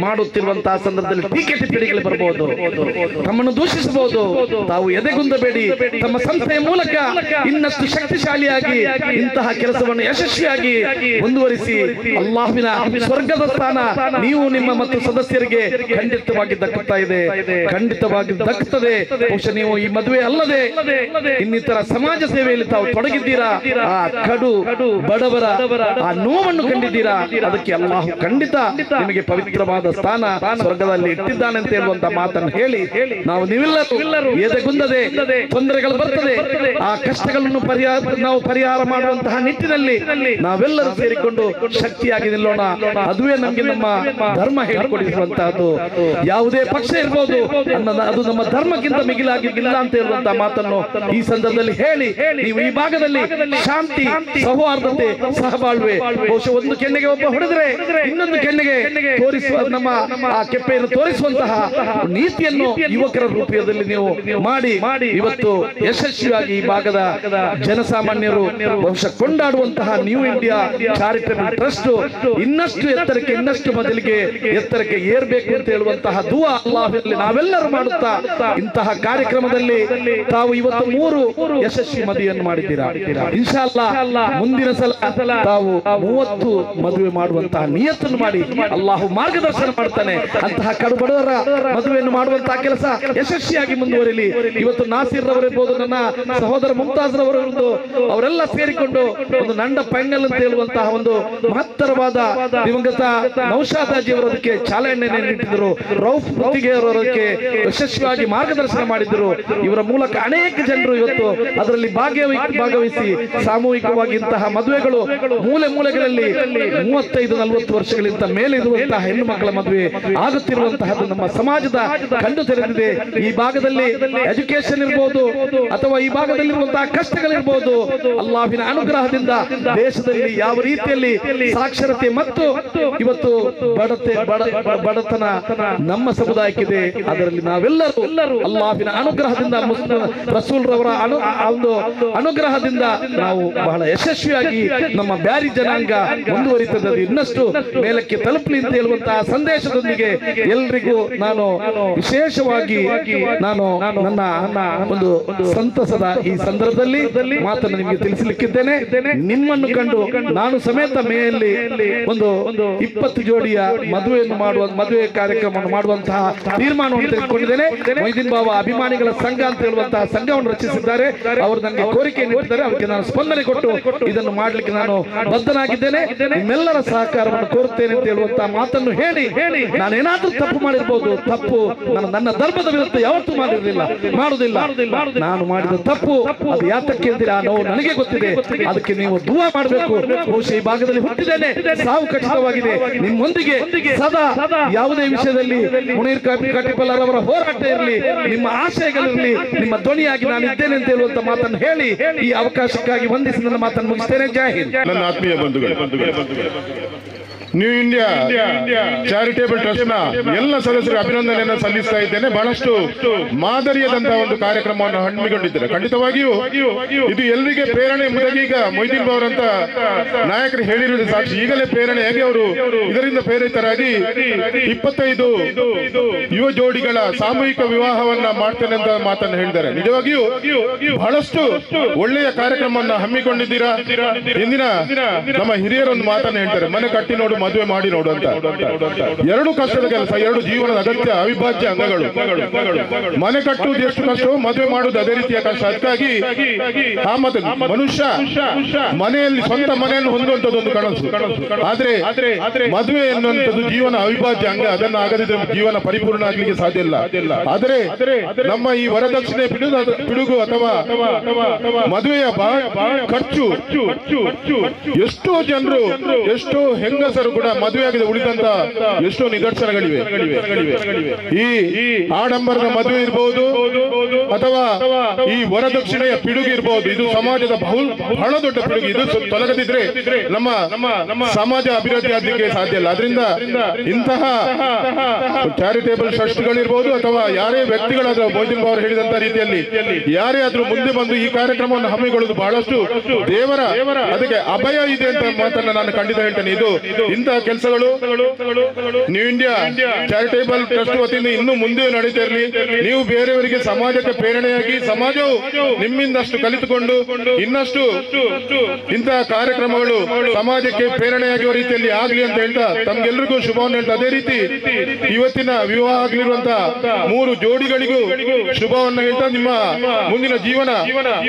ಮಾಡುತ್ತಿರುವಂತಹ ಸಂದರ್ಭದಲ್ಲಿ ಟೀಕೆ ಟಿಪ್ಪಣಿಗಳು ಬರಬಹುದು, ತಮ್ಮನ್ನು ದೂಷಿಸಬಹುದು. ತಾವು ಎದೆಗುಂದಬೇಡಿ. ತಮ್ಮ ಸಂಸ್ಥೆಯ ಮೂಲಕ ಇನ್ನಷ್ಟು ಶಕ್ತಿಶಾಲಿಯಾಗಿ ಇಂತಹ ಕೆಲಸವನ್ನು ಯಶಸ್ವಿಯಾಗಿ ಮುಂದುವರಿಸಿ ಅಲ್ಲಾಹ್ವಿನ ಸ್ವರ್ಗದ ಸ್ಥಾನ ನೀವು ನಿಮ್ಮ ಮತ್ತು ಸದಸ್ಯರಿಗೆ ಖಂಡಿತವಾಗಿ ದಕ್ಕುತ್ತಾ ಇದೆ, ಖಂಡಿತವಾಗಿ ದಕ್ಕುತ್ತದೆ. ಬಹುಶಃ ನೀವು ಈ ಮದುವೆ ಅಲ್ಲದೆ ಇನ್ನಿತರ ಸಮಾಜ ಸೇವೆಯಲ್ಲಿ ತಾವು ತೊಡಗಿದ್ದೀರಾ. ಆ ಕಡು ಬಡವರ ಆ ನೋವನ್ನು ಕಂಡಿದ್ದೀರಾ. ಅದಕ್ಕೆ ಅಲ್ಲಾಹ್ ಖಂಡಿತ ನಿಮಗೆ ಪವಿತ್ರವಾದ ಸ್ಥಾನ ಸ್ವರ್ಗದಲ್ಲಿ ಇಟ್ಟಿದ್ದಾನೆ ಅಂತ ಹೇಳುವಂತ ಮಾತನ್ನು ಹೇಳಿ ನಾವು ನೀವೆಲ್ಲರೂ ಎದೆಗುಂದದೆ ತೊಂದರೆಗಳು ಬರ್ತದೆ ಆ ಕಷ್ಟಗಳನ್ನು ನಾವು ಪರಿಹಾರ ಮಾಡುವಂತಹ ನಿಟ್ಟಿನಲ್ಲಿ ನಾವೆಲ್ಲರೂ ಸೇರಿಕೊಂಡು ಶಕ್ತಿಯಾಗಿ ನಿಲ್ಲೋಣ. ಅದುವೇ ನಮಗೆ ನಮ್ಮ ಧರ್ಮ ಹೇಳಿಕೊಡಿಸುವಂತಹದ್ದು. ಯಾವುದೇ ಪಕ್ಷ ಇರಬಹುದು, ಅದು ನಮ್ಮ ಧರ್ಮಕ್ಕಿಂತ ಮಿಗಿಲಾಗಿಲ್ಲ ಅಂತ ಹೇಳುವಂತಹ ಮಾತನ್ನು ಈ ಸಂದರ್ಭದಲ್ಲಿ ಹೇಳಿ ನೀವು ಈ ಭಾಗದಲ್ಲಿ ಶಾಂತಿ, ಸೌಹಾರ್ದತೆ, ಸಹಬಾಳ್ವೆ. ಬಹುಶಃ ಒಂದು ಕೆನ್ನೆಗೆ ಒಬ್ಬ ಹೊಡೆದ್ರೆ ಇನ್ನೊಂದು ಕೆನ್ನೆಗೆ ತೋರಿಸುವ ನಮ್ಮ ಆ ಕೆಪ್ಪೆಯನ್ನು ತೋರಿಸುವಂತಹ ನೀತಿಯನ್ನು ಯುವಕರ ರೂಪದಲ್ಲಿ ನೀವು ಮಾಡಿ ಇವತ್ತು ಯಶಸ್ವಿಯಾಗಿ ಈ ಭಾಗದ ಜನಸಾಮಾನ್ಯರು ಬಹುಶಃ ಕೊಂಡಾಡುವಂತಹ ನ್ಯೂ ಇಂಡಿಯಾ ಚಾರಿಟಬಲ್ ಟ್ರಸ್ಟ್ ಇನ್ನಷ್ಟು ಎತ್ತರಕ್ಕೆ, ಇನ್ನಷ್ಟು ಮೊದಲಿಗೆ ಎತ್ತರಕ್ಕೆ ಏರ್ಬೇಕು ಅಂತ ಹೇಳುವಂತಹ ದುವಾ ಅಲ್ಲಾಹ್ನಲ್ಲಿ ನಾವೆಲ್ಲರೂ ಮಾಡುತ್ತಾ ಇಂತಹ ಕಾರ್ಯಕ್ರಮದಲ್ಲಿ ತಾವು ಇವತ್ತು 3 ಯಶಸ್ವಿ ಮದುವೆಯನ್ನು ಮಾಡಿದ್ದೀರಾ. ಇನ್ಶಾ ಅಲ್ಲಾಹ್ ಮುಂದಿನ ಸಲ ತಾವು 30 ಮದುವೆ ಮಾಡುವಂತಹ ನಿಯತ್ತನ್ನು ಮಾಡಿ ಅಲ್ಲಾಹ್ ಮಾರ್ಗದರ್ಶನ ಮಾಡ್ತಾನೆ. ಅಂತಹ ಕಡುಬಡವರ ಮದುವೆಯನ್ನು ಮಾಡುವಂತಹ ಕೆಲಸ ಯಶಸ್ವಿಯಾಗಿ ಮುಂದುವರಿಲಿ. ಇವತ್ತು ನಾಸಿರ್ ರವರಿರ್ಬೋದು, ನನ್ನ ಸಹೋದರ ಮುಮ್ತಾಜ್ ರವರಿರ್ಬೋದು, ಅವರೆಲ್ಲ ಸೇರಿಕೊಂಡು ಒಂದು ನಂಡ ಪೆಂಗಲ್ ಅಂತ ಹೇಳುವಂತಹ ಒಂದು ಮಹತ್ತರವಾದ ದಿವಂಗತ ನೌಶಾದಾಜಿ ಅವರು ಅದಕ್ಕೆ ಚಾಲನೆ ನೀಡಿದರು. ರೌಫ್ ಅವರಕ್ಕೆ ಯಶಸ್ವಿಯಾಗಿ ಮಾರ್ಗದರ್ಶನ ಮಾಡಿದರು. ಇವರ ಮೂಲಕ ಅನೇಕ ಜನರು ಇವತ್ತು ಅದರಲ್ಲಿ ಭಾಗವಹಿಸಿ ಸಾಮೂಹಿಕವಾಗಿ ಇಂತಹ ಮದುವೆಗಳು ಮೂಲೆ ಮೂಲೆಗಳಲ್ಲಿ 35-40 ವರ್ಷಗಳಿಂದ ಮೇಲೆ ಇರುವಂತಹ ಹೆಣ್ಣು ಮಕ್ಕಳ ಮದುವೆ ಆಗುತ್ತಿರುವಂತಹದ್ದು ನಮ್ಮ ಸಮಾಜದ ಕಂಡು ತೆರೆದಿದೆ. ಈ ಭಾಗದಲ್ಲಿ ಎಜುಕೇಶನ್ ಇರಬಹುದು ಅಥವಾ ಈ ಭಾಗದಲ್ಲಿರುವಂತಹ ಕಷ್ಟಗಳಿರ್ಬೋದು, ಅಲ್ಲಾಹಿನ ಅನುಗ್ರಹದಿಂದ ದೇಶದಲ್ಲಿ ಯಾವ ರೀತಿಯಲ್ಲಿ ಸಾಕ್ಷರತೆ ಮತ್ತು ಇವತ್ತು ಬಡತನ ನಮ್ಮ ಸಮುದಾಯಕ್ಕಿದೆ, ಅದರಲ್ಲಿ ನಾವೆಲ್ಲರೂ ಅಲ್ಲಾಹಿನ ಅನುಗ್ರಹದಿಂದ ರಸೂಲ್ ರವರ ಒಂದು ಅನುಗ್ರಹದಿಂದ ನಾವು ಬಹಳ ಯಶಸ್ವಿಯಾಗಿ ನಮ್ಮ ಬ್ಯಾರಿ ಜನಾಂಗ ಮುಂದುವರಿತದೆ. ಇನ್ನಷ್ಟು ಮೇಲಕ್ಕೆ ತಲುಪಲಿ ಅಂತ ಹೇಳುವಂತಹ ಸಂದೇಶದೊಂದಿಗೆ ಎಲ್ರಿಗೂ ನಾನು ವಿಶೇಷವಾಗಿ ನಾನು ನನ್ನ ಒಂದು ಸಂತಸದ ಈ ಸಂದರ್ಭದಲ್ಲಿ ಮಾತನ್ನು ನಿಮಗೆ ತಿಳಿಸಲಿಕ್ಕಿದ್ದೇನೆ. ನಿಮ್ಮನ್ನು ಕಂಡು ನಾನು ಸಮೇತ ಮೇಯಲ್ಲಿ ಒಂದು 20 ಜೋಡಿಯ ಮದುವೆ ಕಾರ್ಯಕ್ರಮವನ್ನು ಮಾಡುವಂತಹ ತೀರ್ಮಾನವನ್ನು ತೆಗೆದುಕೊಂಡಿದ್ದೇನೆ. ಮೊಯ್ದೀನ್ ಬಾಬಾ ಅಭಿಮಾನಿಗಳ ಸಂಘ ಅಂತ ಹೇಳುವಂತಹ ಸಂಘವನ್ನು ರಚಿಸಿದ್ದಾರೆ. ಅವರು ನನಗೆ ಕೋರಿಕೆ ನೀಡಿದ್ದಾರೆ. ಅದಕ್ಕೆ ನಾನು ಸ್ಪಂದನೆ ಕೊಟ್ಟು ಇದನ್ನು ಮಾಡಲಿಕ್ಕೆ ನಾನು ಬದ್ಧನಾಗಿದ್ದೇನೆ. ನಿಮ್ಮೆಲ್ಲರ ಸಹಕಾರವನ್ನು ಕೋರುತ್ತೇನೆ ಅಂತ ಹೇಳುವಂತಹ ಮಾತನ್ನು ಹೇಳಿ ನಾನೇನಾದ್ರೂ ತಪ್ಪು ಮಾಡಿರ್ಬೋದು. ತಪ್ಪು ನನ್ನ ಧರ್ಮದ ವಿರುದ್ಧ ಯಾವತ್ತೂ ಮಾಡುವುದಿಲ್ಲ. ನಾನು ಮಾಡಿದ ತಪ್ಪು ಅದು ಯಾತಕ್ಕೆ ಅಂತೀರಾ ನೋವು ನನಗೆ ಗೊತ್ತಿದೆ. ಅದಕ್ಕೆ ನೀವು ದುವಾ ಮಾಡಬೇಕು. ಬಹುಶಃ ಈ ಭಾಗದಲ್ಲಿ ಹುಟ್ಟಿದ್ದೇನೆ, ಸಾವು ಖಚಿತವಾಗಿದೆ. ನಿಮ್ಮೊಂದಿಗೆ ಸದಾ ಯಾವುದೇ ವಿಷಯದಲ್ಲಿ ಮುನೀರ್ ಕಾಟಿಪಲ್ಲರ್ ಅವರ ಹೋರಾಟ ಇರಲಿ, ನಿಮ್ಮ ಆಶಯಗಳಿರಲಿ, ನಿಮ್ಮ ಧ್ವನಿಯಾಗಿ ನಾನು ಇದ್ದೇನೆ ಅಂತ ಹೇಳುವಂತ ಮಾತನ್ನು ಹೇಳಿ ಈ ಅವಕಾಶಕ್ಕಾಗಿ ವಂದಿಸಿ ನನ್ನ ಮಾತನ್ನು ಮುಗಿಸ್ತೇನೆ. ಜೈ ಹಿಂದ್. ನನ್ನ ಆತ್ಮೀಯ ಬಂಧುಗಳು, ನ್ಯೂ ಇಂಡಿಯಾ ಚಾರಿಟೇಬಲ್ ಟ್ರಸ್ಟ್ ನ ಎಲ್ಲ ಸದಸ್ಯರಿಗೆ ಅಭಿನಂದನೆಯನ್ನು ಸಲ್ಲಿಸ್ತಾ ಇದ್ದೇನೆ. ಬಹಳಷ್ಟು ಮಾದರಿಯಾದಂತಹ ಒಂದು ಕಾರ್ಯಕ್ರಮವನ್ನು ಹಮ್ಮಿಕೊಂಡಿದ್ದಾರೆ. ಖಂಡಿತವಾಗಿಯೂ ಇದು ಎಲ್ಲರಿಗೆ ಪ್ರೇರಣೆ ಎಂಬುದಾಗಿ ಈಗ ಮೊಯ್ದೀನ್ ಬಾವರಂತ ನಾಯಕರು ಹೇಳಿರುವುದು ಸಾಕ್ಷಿ. ಈಗಲೇ ಪ್ರೇರಣೆಯಾಗಿ ಅವರು ಇದರಿಂದ ಪ್ರೇರಿತರಾಗಿ 25 ಯುವ ಜೋಡಿಗಳ ಸಾಮೂಹಿಕ ವಿವಾಹವನ್ನ ಮಾಡ್ತೇನೆ ಅಂತ ಮಾತನ್ನು ಹೇಳಿದ್ದಾರೆ. ನಿಜವಾಗಿಯೂ ಬಹಳಷ್ಟು ಒಳ್ಳೆಯ ಕಾರ್ಯಕ್ರಮವನ್ನು ಹಮ್ಮಿಕೊಂಡಿದ್ದೀರಾ. ಇಂದಿನ ನಮ್ಮ ಹಿರಿಯರೊಂದು ಮಾತನ್ನು ಹೇಳ್ತಾರೆ, ಮನೆ ಕಟ್ಟಿ ನೋಡು ಮದುವೆ ಮಾಡಿ ನೋಡು ಅಂತ. ಎರಡು ಕಷ್ಟದ ಕೆಲಸ, ಎರಡು ಜೀವನದ ಅಗತ್ಯ ಅವಿಭಾಜ್ಯ ಅಂಗಗಳು. ಮನೆ ಕಟ್ಟುವುದು ಎಷ್ಟು ಕಷ್ಟ, ಮದುವೆ ಮಾಡುವುದು ಅದೇ ರೀತಿಯ ಕಷ್ಟ. ಅದಕ್ಕಾಗಿ ಆ ಮತ್ತೆ ಮನುಷ್ಯ ಮನೆಯಲ್ಲಿ ಸ್ವಂತ ಮನೆಯನ್ನು ಹೊಂದುವಂತದ್ದು ಒಂದು ಕನಸು. ಆದ್ರೆ ಮದುವೆ ಎನ್ನುವಂಥದ್ದು ಜೀವನ ಅವಿಭಾಜ್ಯ ಅಂಗ. ಅದನ್ನು ಆಗದಿದ್ರೆ ಜೀವನ ಪರಿಪೂರ್ಣ ಆಗ್ಲಿಕ್ಕೆ ಸಾಧ್ಯ ಇಲ್ಲ. ಆದರೆ ನಮ್ಮ ಈ ವರದಕ್ಷಿಣೆ ಪಿಡುಗು ಅಥವಾ ಮದುವೆಯ ಖರ್ಚು ಎಷ್ಟೋ ಜನರು, ಎಷ್ಟೋ ಹೆಂಗಸರು ಕೂಡ ಮದುವೆ ಆಗಿದೆ ಉಳಿದಂತ ಎಷ್ಟೋ ನಿದರ್ಶನಗಳಿವೆ. ಈ ಆಡಂಬರದ ಮದುವೆ ಇರಬಹುದು ಅಥವಾ ಈ ವರದಕ್ಷಿಣೆಯ ಪಿಡುಗು ಇರಬಹುದು. ಇದು ಸಮಾಜದ ಬಹಳ ದೊಡ್ಡ ಪಿಡುಗು. ಇದು ತೊಲಗದಿದ್ರೆ ನಮ್ಮ ಸಮಾಜ ಅಭಿವೃದ್ಧಿ ಆಗಲಿಕ್ಕೆ ಸಾಧ್ಯ ಇಲ್ಲ. ಅದರಿಂದ ಇಂತಹ ಚಾರಿಟೇಬಲ್ ಟ್ರಸ್ಟ್ಗಳಿರ್ಬೋದು ಅಥವಾ ಯಾರೇ ವ್ಯಕ್ತಿಗಳಾದ್ರೂ ಮೊಯ್ದೀನ್ ಬಾವರು ಹೇಳಿದಂತ ರೀತಿಯಲ್ಲಿ ಯಾರೇ ಆದ್ರೂ ಮುಂದೆ ಬಂದು ಈ ಕಾರ್ಯಕ್ರಮವನ್ನು ಹಮ್ಮಿಕೊಳ್ಳುವುದು ಬಹಳಷ್ಟು ದೇವರ ಅದಕ್ಕೆ ಅಭಯ ಇದೆ ಅಂತ ಮಾತನ್ನ ನಾನು ಖಂಡಿತ ಹೇಳ್ತೇನೆ. ಇದು ಇಂತಹ ಕೆಲಸಗಳು ನ್ಯೂ ಇಂಡಿಯಾ ಚಾರಿಟೇಬಲ್ ಟ್ರಸ್ಟ್ ವತಿಯಿಂದ ಇನ್ನು ಮುಂದೆ ನಡೀತಾ ಇರಲಿ. ನೀವು ಬೇರೆಯವರಿಗೆ ಸಮಾಜಕ್ಕೆ ಪ್ರೇರಣೆಯಾಗಿ ಸಮಾಜವು ನಿಮ್ಮಿಂದಷ್ಟು ಕಲಿತುಕೊಂಡು ಇನ್ನಷ್ಟು ಇಂತಹ ಕಾರ್ಯಕ್ರಮಗಳು ಸಮಾಜಕ್ಕೆ ಪ್ರೇರಣೆಯಾಗುವ ರೀತಿಯಲ್ಲಿ ಆಗಲಿ ಅಂತ ಹೇಳ್ತಾ ತಮ್ಗೆಲ್ರಿಗೂ ಶುಭವನ್ನು ಹೇಳ್ತಾ, ಅದೇ ರೀತಿ ಇವತ್ತಿನ ವಿವಾಹ ಆಗಲಿರುವಂತಹ 3 ಜೋಡಿಗಳಿಗೂ ಶುಭವನ್ನು ಹೇಳ್ತಾ ನಿಮ್ಮ ಮುಂದಿನ ಜೀವನ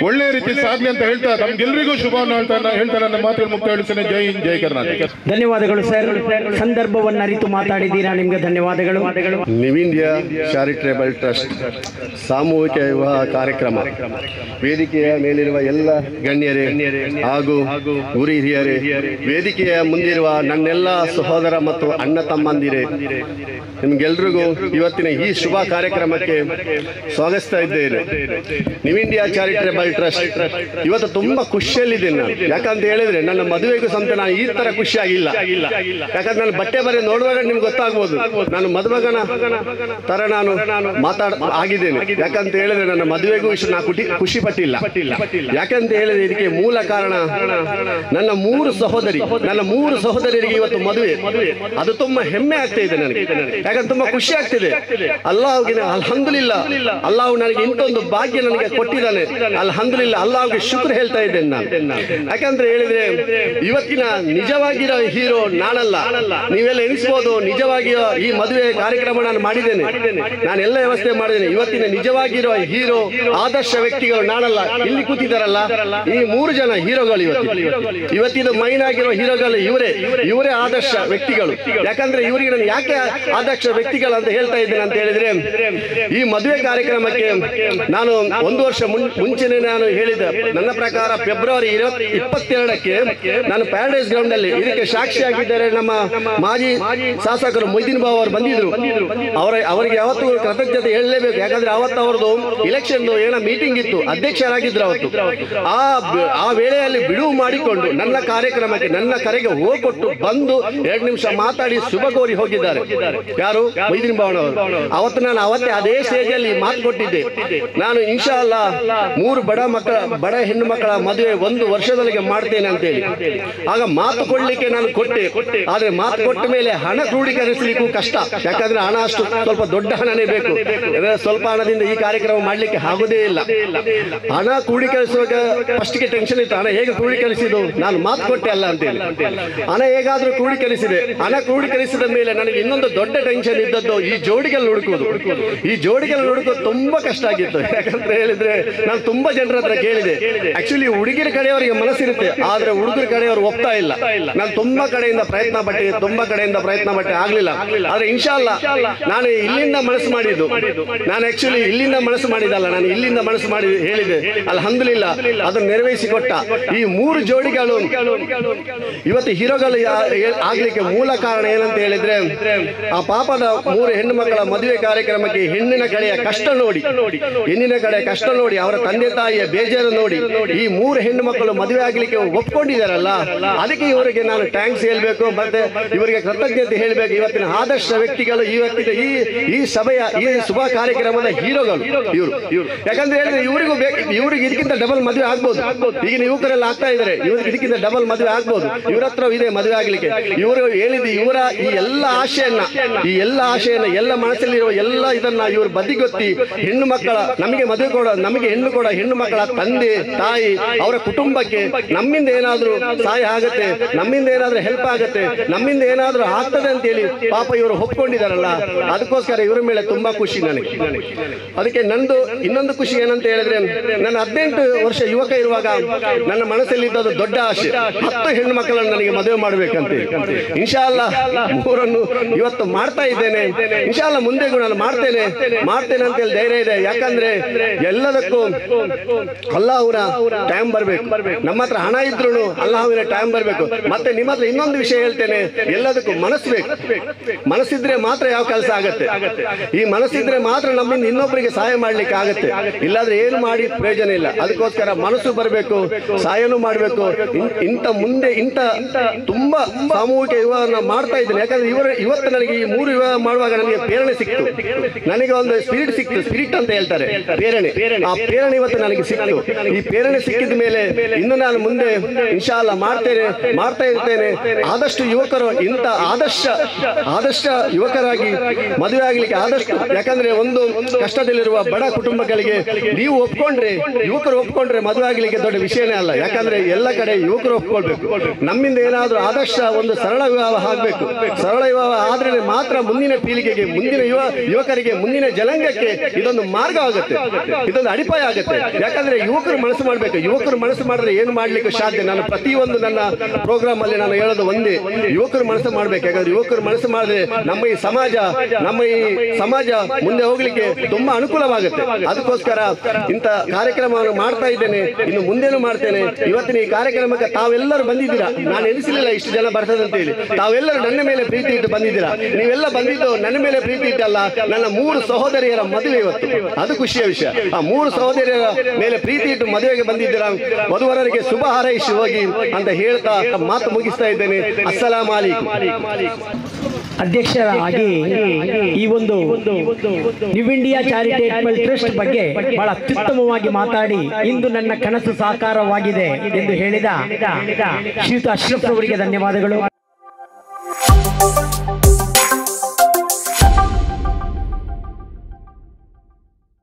ಒಳ್ಳೆ ರೀತಿ ಸಾಗಲಿ ಅಂತ ಹೇಳ್ತಾ ತಮ್ಗೆಲ್ರಿಗೂ ಶುಭವನ್ನು ಹೇಳ್ತಾ ನನ್ನ ಮಾತುಗಳು ಮುಕ್ತಾಯಿಸ್ತೇನೆ. ಜೈ ಹಿಂದ್, ಜೈ ಕರ್ನಾಟಕ. ಧನ್ಯವಾದಗಳು ಸರ್. ಸಂದರ್ಭವನ್ನು ಅರಿತು ಮಾತಾಡಿದ್ದೀರಾ, ನಿಮ್ಗೆ ಧನ್ಯವಾದಗಳು. ನ್ಯೂ ಇಂಡಿಯಾ ಚಾರಿಟೇಬಲ್ ಟ್ರಸ್ಟ್ ಸಾಮೂಹಿಕ ವಿವಾಹ ಕಾರ್ಯಕ್ರಮ ವೇದಿಕೆಯ ಮೇಲಿರುವ ಎಲ್ಲ ಗಣ್ಯರೇ ಹಾಗೂ ಗುರು ಹಿರಿಯರೇ, ವೇದಿಕೆಯ ಮುಂದಿರುವ ನನ್ನೆಲ್ಲ ಸಹೋದರ ಮತ್ತು ಅಣ್ಣ ತಮ್ಮಂದಿರೇ, ನಿಮ್ಗೆಲ್ರಿಗೂ ಇವತ್ತಿನ ಈ ಶುಭ ಕಾರ್ಯಕ್ರಮಕ್ಕೆ ಸ್ವಾಗತಿಸ್ತಾ ಇದ್ದೇನೆ. ನ್ಯೂ ಇಂಡಿಯಾ ಚಾರಿಟೇಬಲ್ ಟ್ರಸ್ಟ್ ಇವತ್ತು ತುಂಬಾ ಖುಷಿಯಲ್ಲಿದ್ದೇನೆ ನಾನು. ಯಾಕಂತ ಹೇಳಿದ್ರೆ ನನ್ನ ಮದುವೆಗೂ ಸಮೇತ ನಾನು ಈ ತರ ಖುಷಿಯಾಗಿಲ್ಲ. ಯಾಕಂದ್ರೆ ನಾನು ಬಟ್ಟೆ ಬರೆ ನೋಡುವಾಗ ನಿಮ್ಗೆ ಗೊತ್ತಾಗ್ಬೋದು ನಾನು ಮದುಮಗನ ತರ ನಾನು ಆಗಿದ್ದೇನೆ. ಯಾಕಂತ ಹೇಳಿದ್ರೆ ನನ್ನ ಮದುವೆಗೂ ಇಷ್ಟು ನಾನು ಖುಷಿ ಪಟ್ಟಿಲ್ಲ. ಯಾಕಂತ ಹೇಳಿದ್ರೆ ಇದಕ್ಕೆ ಮೂಲ ಕಾರಣ ನನ್ನ 3 ಸಹೋದರಿಯರಿಗೆ ಇವತ್ತು ಮದುವೆ. ಅದು ತುಂಬಾ ಹೆಮ್ಮೆ ಆಗ್ತಾ ಇದೆ ನನಗೆ. ಯಾಕಂದ್ರೆ ತುಂಬಾ ಖುಷಿ ಆಗ್ತಿದೆ. ಅಲ್ಲಾಹ್ಗೆ ಅಲ್ಹಮ್ದುಲಿಲ್ಲಾ, ಅಲ್ಲಾಹ್ ನನಗೆ ಇಂಥೊಂದು ಭಾಗ್ಯ ನನಗೆ ಕೊಟ್ಟಿದ್ದಾನೆ. ಅಲ್ಹಮ್ದುಲಿಲ್ಲಾ, ಅಲ್ಲಾಹ್ಗೆ ಶುಕ್ರ್ ಹೇಳ್ತಾ ಇದ್ದೇನೆ ನಾನು. ಯಾಕಂದ್ರೆ ಹೇಳಿದ್ರೆ ಇವತ್ತಿನ ನಿಜವಾಗಿರೋ ಹೀರೋ ನಾನಲ್ಲ. ನೀವೆಲ್ಲ ಎನಿಸ್ಬೋದು ನಿಜವಾಗಿರೋ ಈ ಮದುವೆ ಕಾರ್ಯಕ್ರಮ ನಾನು ಮಾಡಿದ್ದೇನೆ, ನಾನೆಲ್ಲ ವ್ಯವಸ್ಥೆ ಮಾಡಿದ್ದೇನೆ. ಇವತ್ತಿನ ನಿಜವಾಗಿರೋ ಹೀರೋ ಆದರ್ಶ ವ್ಯಕ್ತಿಗಳು ನಾನಲ್ಲ. ಇಲ್ಲಿ ಕೂತಿದ್ದಾರಲ್ಲ ಈ 3 ಜನ ಹೀರೋಗಳು ಇವತ್ತಿನ ಮೈನ್ ಆಗಿರೋ ಹೀರೋಗಳು ಇವರೇ ಆದರ್ಶ ವ್ಯಕ್ತಿಗಳು. ಯಾಕಂದ್ರೆ ಇವರಿಗೆ ನಾನು ಯಾಕೆ ಆದರ್ಶ ವ್ಯಕ್ತಿಗಳು ಅಂತ ಹೇಳ್ತಾ ಇದ್ದೇನೆ ಅಂತ ಹೇಳಿದ್ರೆ, ಈ ಮದುವೆ ಕಾರ್ಯಕ್ರಮಕ್ಕೆ ನಾನು 1 ವರ್ಷ ಮುಂಚೆನೆ ನಾನು ಹೇಳಿದ್ದೆ. ನನ್ನ ಪ್ರಕಾರ ಫೆಬ್ರವರಿ 22ಕ್ಕೆ ನಾನು ಪ್ಯಾರಡೈಸ್ ಗ್ರೌಂಡ್ ಅಲ್ಲಿ ಇದಕ್ಕೆ ಸಾಕ್ಷಿಯಾಗಿದ್ದಾರೆ. ನಮ್ಮ ಮಾಜಿ ಶಾಸಕರು ಮೊಯ್ದೀನ್ ಬಾವ ಅವರು ಬಂದಿದ್ರು. ಅವರಿಗೆ ಯಾವತ್ತು ಕೃತಜ್ಞತೆ ಹೇಳಲೇಬೇಕು. ಯಾಕಂದ್ರೆ ಅವತ್ತು ಅವರದು ಇಲೆಕ್ಷನ್ ಏನೋ ಮೀಟಿಂಗ್ ಇತ್ತು, ಅಧ್ಯಕ್ಷರಾಗಿದ್ರು ಅವತ್ತು. ಆ ವೇಳೆಯಲ್ಲಿ ಬಿಡುವು ಮಾಡಿಕೊಂಡು ನನ್ನ ಕಾರ್ಯಕ್ರಮಕ್ಕೆ ನನ್ನ ಕರೆಗೆ ಹೋಗ್ಕೊಟ್ಟು ಬಂದು 2 ನಿಮಿಷ ಮಾತಾಡಿ ಶುಭ ಕೋರಿ ಹೋಗಿದ್ದಾರೆ. ಯಾರು? ಮೊಯ್ದೀನ್ ಬಾವನವರು. ಅವತ್ತು ನಾನು ಅವತ್ತೇ ಅದೇ ಸ್ಟೇಜ್ ಅಲ್ಲಿ ಮಾತು ಕೊಟ್ಟಿದ್ದೆ, ನಾನು ಇನ್ಶಾ ಅಲ್ಲಾ 3 ಬಡ ಹೆಣ್ಣು ಮಕ್ಕಳ ಮದುವೆ 1 ವರ್ಷದೊಳಗೆ ಮಾಡ್ತೇನೆ ಅಂತೇಳಿ. ಆಗ ಮಾತು ಕೊಡ್ಲಿಕ್ಕೆ ನಾನು ಕೊಟ್ಟೆ. ಆದ್ರೆ ಮಾತು ಕೊಟ್ಟ ಮೇಲೆ ಹಣ ಕ್ರೋಢೀಕರಿಸಲಿಕ್ಕೂ ಕಷ್ಟ. ಯಾಕಂದ್ರೆ ಹಣ ಅಷ್ಟು ಸ್ವಲ್ಪ ದೊಡ್ಡ ಹಣನೇ ಬೇಕು. ಸ್ವಲ್ಪ ಹಣದಿಂದ ಈ ಕಾರ್ಯಕ್ರಮ ಮಾಡ್ಲಿಕ್ಕೆ ಆಗೋದೇ ಇಲ್ಲ. ಹಣ ಕ್ರೋಢೀಕರಿಸುವಾಗ ಫಸ್ಟ್ಗೆ ಟೆನ್ಷನ್ ಇತ್ತು, ಹಣ ಹೇಗೆ ಕ್ರೋಢೀಕರಿಸಿದ್ದು, ನಾನು ಮಾತು ಕೊಟ್ಟೆ ಅಲ್ಲ ಅಂತೇಳಿ. ಹಣ ಹೇಗಾದ್ರೂ ಕ್ರೋಢೀಕರಿಸಿದೆ. ಹಣ ಕ್ರೋಢೀಕರಿಸಿದ ಮೇಲೆ ನನಗೆ ಇನ್ನೊಂದು ದೊಡ್ಡ ಟೆನ್ಷನ್ ಇದ್ದದ್ದು ಈ ಜೋಡಿಗಳು ಹುಡುಕುವುದು. ಈ ಜೋಡಿಗಳು ಹುಡುಕೋದು ತುಂಬಾ ಕಷ್ಟ ಆಗಿತ್ತು. ಯಾಕಂತ ಹೇಳಿದ್ರೆ ನಾನು ತುಂಬಾ ಜನರ ಹತ್ರ ಕೇಳಿದೆ. ಆಕ್ಚುಲಿ ಹುಡುಗಿರ ಕಡೆಯವರಿಗೆ ಮನಸ್ಸಿರುತ್ತೆ, ಆದ್ರೆ ಹುಡುಗರ ಕಡೆಯವರು ಒಪ್ತಾ ಇಲ್ಲ. ನಾನು ತುಂಬಾ ಕಡೆಯಿಂದ ಪ್ರಯತ್ನ ಪಟ್ಟೆ ಆಗ್ಲಿಲ್ಲ. ಆದ್ರೆ ಇನ್ಶಾಲ್ಲ ನಾನು ಇಲ್ಲಿಂದ ಮನಸ್ಸು ಮಾಡಿದ್ದು, ನಾನು ಆಕ್ಚುಲಿ ಇಲ್ಲಿಂದ ಮನಸ್ಸು ಮಾಡಿದಲ್ಲ, ನಾನು ಇಲ್ಲಿಂದ ಮನಸ್ಸು ಮಾಡಿ ಹೇಳಿದೆ. ಅಲ್ಹಮ್ದುಲಿಲ್ಲಾ ಅದನ್ನು ನೆರವೇರಿಸಿಕೊಟ್ಟ ಈ 3 ಜೋಡಿಗಳು ಇವತ್ತು ಹೀರೋಗಳು ಆಗ್ಲಿಕ್ಕೆ ಮೂಲ ಕಾರಣ ಏನಂತ ಹೇಳಿದ್ರೆ, ಆ ಪಾಪದ 3 ಹೆಣ್ಣು ಮಕ್ಕಳ ಮದುವೆ ಕಾರ್ಯಕ್ರಮಕ್ಕೆ ಹೆಣ್ಣಿನ ಕಡೆಯ ಕಷ್ಟ ನೋಡಿ, ಅವರ ತಂದೆ ತಾಯಿಯ ಬೇಜಾರು ನೋಡಿ ಈ 3 ಹೆಣ್ಣು ಮಕ್ಕಳು ಮದುವೆ ಆಗ್ಲಿಕ್ಕೆ ಒಪ್ಕೊಂಡಿದ್ದಾರಲ್ಲ, ಅದಕ್ಕೆ ಇವರಿಗೆ ನಾನು ಟ್ಯಾಂಕ್ಸ್ ಹೇಳ್ಬೇಕು, ಮತ್ತೆ ಇವರಿಗೆ ಕೃತಜ್ಞತೆ ಹೇಳ್ಬೇಕು. ಇವತ್ತಿನ ಆದರ್ಶ ವ್ಯಕ್ತಿಗಳು, ಇವತ್ತಿನ ಈ ಸಭೆಯ ಈ ಶುಭ ಕಾರ್ಯಕ್ರಮದ ಹೀರೋಗಳು ಇವರು. ಯಾಕಂದ್ರೆ ಹೇಳಿದ್ರೆ ಇವ್ರಿಗೆ ಇದಕ್ಕಿಂತ ಡಬಲ್ ಮದುವೆ ಆಗ್ಬೋದು. ಈಗಿನ ಯುವಕರೆಲ್ಲ ಆಗ್ತಾ ಇದ್ದಾರೆ, ಇವ್ರಿಗೆ ಇದಕ್ಕಿಂತ ಡಬಲ್ ಮದುವೆ ಆಗ್ಬೋದು. ಇವ್ರ ಹತ್ರ ಇದೆ ಮದುವೆ ಆಗ್ಲಿಕ್ಕೆ. ಇವರು ಹೇಳಿದ್ದು ಇವರ ಈ ಎಲ್ಲ ಆಶೆಯನ್ನ ಎಲ್ಲ ಮನಸ್ಸಲ್ಲಿರುವ ಎಲ್ಲ ಇದನ್ನ ಇವರು ಬದಿಗೊತ್ತಿ ಹೆಣ್ಣು ಮಕ್ಕಳ ನಮಗೆ ಮದುವೆ ಕೊಡ, ನಮಗೆ ಹೆಣ್ಣು ಮಕ್ಕಳ ತಂದೆ ತಾಯಿ ಅವರ ಕುಟುಂಬಕ್ಕೆ ನಮ್ಮಿಂದ ಏನಾದ್ರೂ ಸಹಾಯ ಆಗತ್ತೆ, ನಮ್ಮಿಂದ ಏನಾದ್ರೂ ಹೆಲ್ಪ್ ಆಗತ್ತೆ, ನಮ್ಮಿಂದ ಏನಾದ್ರೂ ಆಗ್ತದೆ ಅಂತೇಳಿ ಪಾಪ ಇವರು ಒಪ್ಕೊಂಡಿದಾರಲ್ಲ, ಅದಕ್ಕೋಸ್ಕರ ಇವರ ಮೇಲೆ ತುಂಬಾ ಖುಷಿ ನನಗೆ. ಅದಕ್ಕೆ ನಂದು ಇನ್ನೊಂದು ಖುಷಿ ಏನಂತ ಹೇಳಿದ್ರೆ, ನನ್ನ 18 ವರ್ಷ ಯುವಕ ಇರುವಾಗ ನನ್ನ ಮನಸ್ಸಲ್ಲಿ ಇದ್ದದ್ದು ದೊಡ್ಡ ಆಸೆ, 10 ಹೆಣ್ಣು ಮಕ್ಕಳನ್ನು ನನಗೆ ಮದುವೆ ಮಾಡ್ಬೇಕಂತ. ಇನ್ಶಾಲ್ಲ 3 ಇವತ್ತು ಮಾಡ್ತಾ ಇದ್ದೇನೆ. ಇನ್ಶಾಲ್ಲ ಮುಂದೆ ನಾನು ಮಾಡ್ತೇನೆ ಅಂತ ಹೇಳಿ ಧೈರ್ಯ ಇದೆ. ಯಾಕಂದ್ರೆ ಎಲ್ಲದಕ್ಕೂ ಅಲ್ಲಾಹ್ನ ಟೈಮ್ ಬರ್ಬೇಕು. ನಮ್ಮ ಹತ್ರ ಹಣ ಇದ್ರು ಅಲ್ಲಾಹ್ನ ಟೈಮ್ ಬರ್ಬೇಕು. ಮತ್ತೆ ನಿಮ್ಮ ಹತ್ರ ಇನ್ನೊಂದು ವಿಷಯ ಹೇಳ್ತೇನೆ, ಎಲ್ಲದಕ್ಕೂ ಮನಸ್ಸು ಬೇಕು. ಮನಸ್ಸಿದ್ರೆ ಮಾತ್ರ ಯಾವ ಕೆಲಸ ಆಗತ್ತೆ. ಈ ಮನಸ್ಸಿದ್ರೆ ಮಾತ್ರ ನಮ್ಮಿಂದ ಇನ್ನೊಬ್ಬರಿಗೆ ಸಹಾಯ ಮಾಡ್ಲಿಕ್ಕೆ ಆಗತ್ತೆ, ಇಲ್ಲಾದ್ರೆ ಏನು ಮಾಡಿ ಪ್ರಯೋಜನ ಇಲ್ಲ. ಅದಕ್ಕೋಸ್ಕರ ಮನಸ್ಸು ಬರಬೇಕು, ಸಹಾಯನೂ ಮಾಡಬೇಕು. ಮುಂದೆ ತುಂಬಾ ಸಾಮೂಹಿಕ ವಿವಾಹ ಮಾಡ್ತಾ ಇದ್ದೇನೆ. ಯಾಕಂದ್ರೆ ಇವತ್ತು ನನಗೆ ಈ 3 ವಿವಾಹ ಮಾಡುವಾಗ ನನಗೆ ಪ್ರೇರಣೆ ಸಿಕ್ತು, ನನಗೆ ಒಂದು ಸ್ಪಿರಿಟ್ ಸಿಕ್ತು. ಸ್ಪಿರಿಟ್ ಅಂತ ಹೇಳ್ತಾರೆ, ಪ್ರೇರಣೆ. ಆ ಪ್ರೇರಣೆ ಇವತ್ತು ನನಗೆ ಸಿಕ್ತು. ಈ ಪ್ರೇರಣೆ ಸಿಕ್ಕಿದ ಮೇಲೆ ಇನ್ನು ನಾನು ಮುಂದೆ ಇನ್ಶಾಲ್ಲ ಮಾಡ್ತಾ ಇರ್ತೇನೆ. ಆದಷ್ಟು ಯುವಕರು ಇಂಥ ಆದರ್ಶ ಯುವಕರಾಗಿ ಮದುವೆ ಆಗ್ಲಿಕ್ಕೆ ಆದಷ್ಟು. ಯಾಕಂದ್ರೆ ಒಂದು ಕಷ್ಟದಲ್ಲಿರುವ ಬಡ ಕುಟುಂಬಗಳಿಗೆ ಯುವಕರು ಒಪ್ಕೊಂಡ್ರೆ ಮದುವೆ ಆಗ್ಲಿಕ್ಕೆ ದೊಡ್ಡ ವಿಷಯನೇ ಅಲ್ಲ. ಯಾಕಂದ್ರೆ ಎಲ್ಲ ಕಡೆ ಯುವಕರು ಒಪ್ಕೊಳ್ಬೇಕು. ನಮ್ಮಿಂದ ಏನಾದ್ರೂ ಆದರ್ಶ ಒಂದು ಸರಳ ವಿವಾಹ ಆಗ್ಬೇಕು. ಸರಳ ವಿವಾಹ ಆದ್ರೆ ಮಾತ್ರ ಮುಂದಿನ ಪೀಳಿಗೆಗೆ, ಮುಂದಿನ ಯುವಕರಿಗೆ, ಮುಂದಿನ ಜನಾಂಗಕ್ಕೆ ಇದೊಂದು ಮಾರ್ಗ ಆಗುತ್ತೆ, ಇದೊಂದು ಅಡಿಪಾಯ ಆಗುತ್ತೆ. ಯಾಕಂದ್ರೆ ಯುವಕರು ಮನಸ್ಸು ಮಾಡ್ಬೇಕು. ಯುವಕರು ಮನಸ್ಸು ಮಾಡಿದ್ರೆ ಏನು ಮಾಡ್ಲಿಕ್ಕೆ ಸಾಧ್ಯ. ನಾನು ಪ್ರತಿಯೊಂದು ನನ್ನ ಪ್ರೋಗ್ರಾಮ್ ಅಲ್ಲಿ ನಾನು ಹೇಳೋದು ಒಂದೇ, ಯುವಕರು ಮನಸ್ಸು ಮಾಡ್ಬೇಕು. ಯಾಕಂದ್ರೆ ಯುವಕರು ಮನಸ್ಸು ಮಾಡಿದ್ರೆ ನಮ್ಮ ಈ ಸಮಾಜ ಮುಂದೆ ಹೋಗ್ಲಿಕ್ಕೆ ತುಂಬಾ ಅನುಕೂಲವಾಗುತ್ತೆ. ಅದಕ್ಕೋಸ್ಕರ ಇಂಥ ಕಾರ್ಯಕ್ರಮವನ್ನು ಮಾಡ್ತಾ ಇದ್ದೇನೆ, ಇನ್ನು ಮುಂದೇನು ಮಾಡ್ತೇನೆ. ಇವತ್ತಿನ ಈ ಕಾರ್ಯಕ್ರಮಕ್ಕೆ ತಾವೆಲ್ಲರೂ ಬಂದಿದ್ದೀರಾ. ನಾನು ಎನಿಸಲಿಲ್ಲ ಇಷ್ಟು ಜನ ಬರ್ತದೆ ಅಂತ ಹೇಳಿ. ತಾವೆಲ್ಲರೂ ನನ್ನ ಮೇಲೆ ಪ್ರೀತಿ ಇಟ್ಟು ಬಂದಿದ್ದೀರಾ. ನೀವೆಲ್ಲ ಬಂದಿದ್ದು ನನ್ನ ಮೇಲೆ ಪ್ರೀತಿ ಇಟ್ಟಲ್ಲ, ನನ್ನ 3 ಸಹೋದರಿಯರ ಮದುವೆ ಇವತ್ತು. ಅದು ಖುಷಿಯ ವಿಷಯ. ಆ 3 ಸಹೋದರಿಯರ ಮೇಲೆ ಪ್ರೀತಿ ಇಟ್ಟು ಮದುವೆಗೆ ಬಂದಿದ್ದೀರಾ. ವಧುವರರಿಗೆ ಶುಭ ಹಾರೈಸಿ ಹೋಗಿ ಅಂತ ಹೇಳ್ತಾ ಮಾತು ಮುಗಿಸ್ತಾ ಇದ್ದೇನೆ. ಅಸ್ಸಲಾಮು ಅಲೈಕುಂ. ಅಧ್ಯಕ್ಷರಾಗಿ ಈ ಒಂದು ನ್ಯೂ ಇಂಡಿಯಾ ಚಾರಿಟೇಬಲ್ ಟ್ರಸ್ಟ್ ಬಗ್ಗೆ ಬಹಳ ಅತ್ಯುತ್ತಮವಾಗಿ ಮಾತಾಡಿ ಇಂದು ನನ್ನ ಕನಸು ಸಾಕಾರವಾಗಿದೆ ಎಂದು ಹೇಳಿದ ಶ್ರೀಯುತ ಅಶ್ರಫ್ ಅವರಿಗೆ ಧನ್ಯವಾದಗಳು.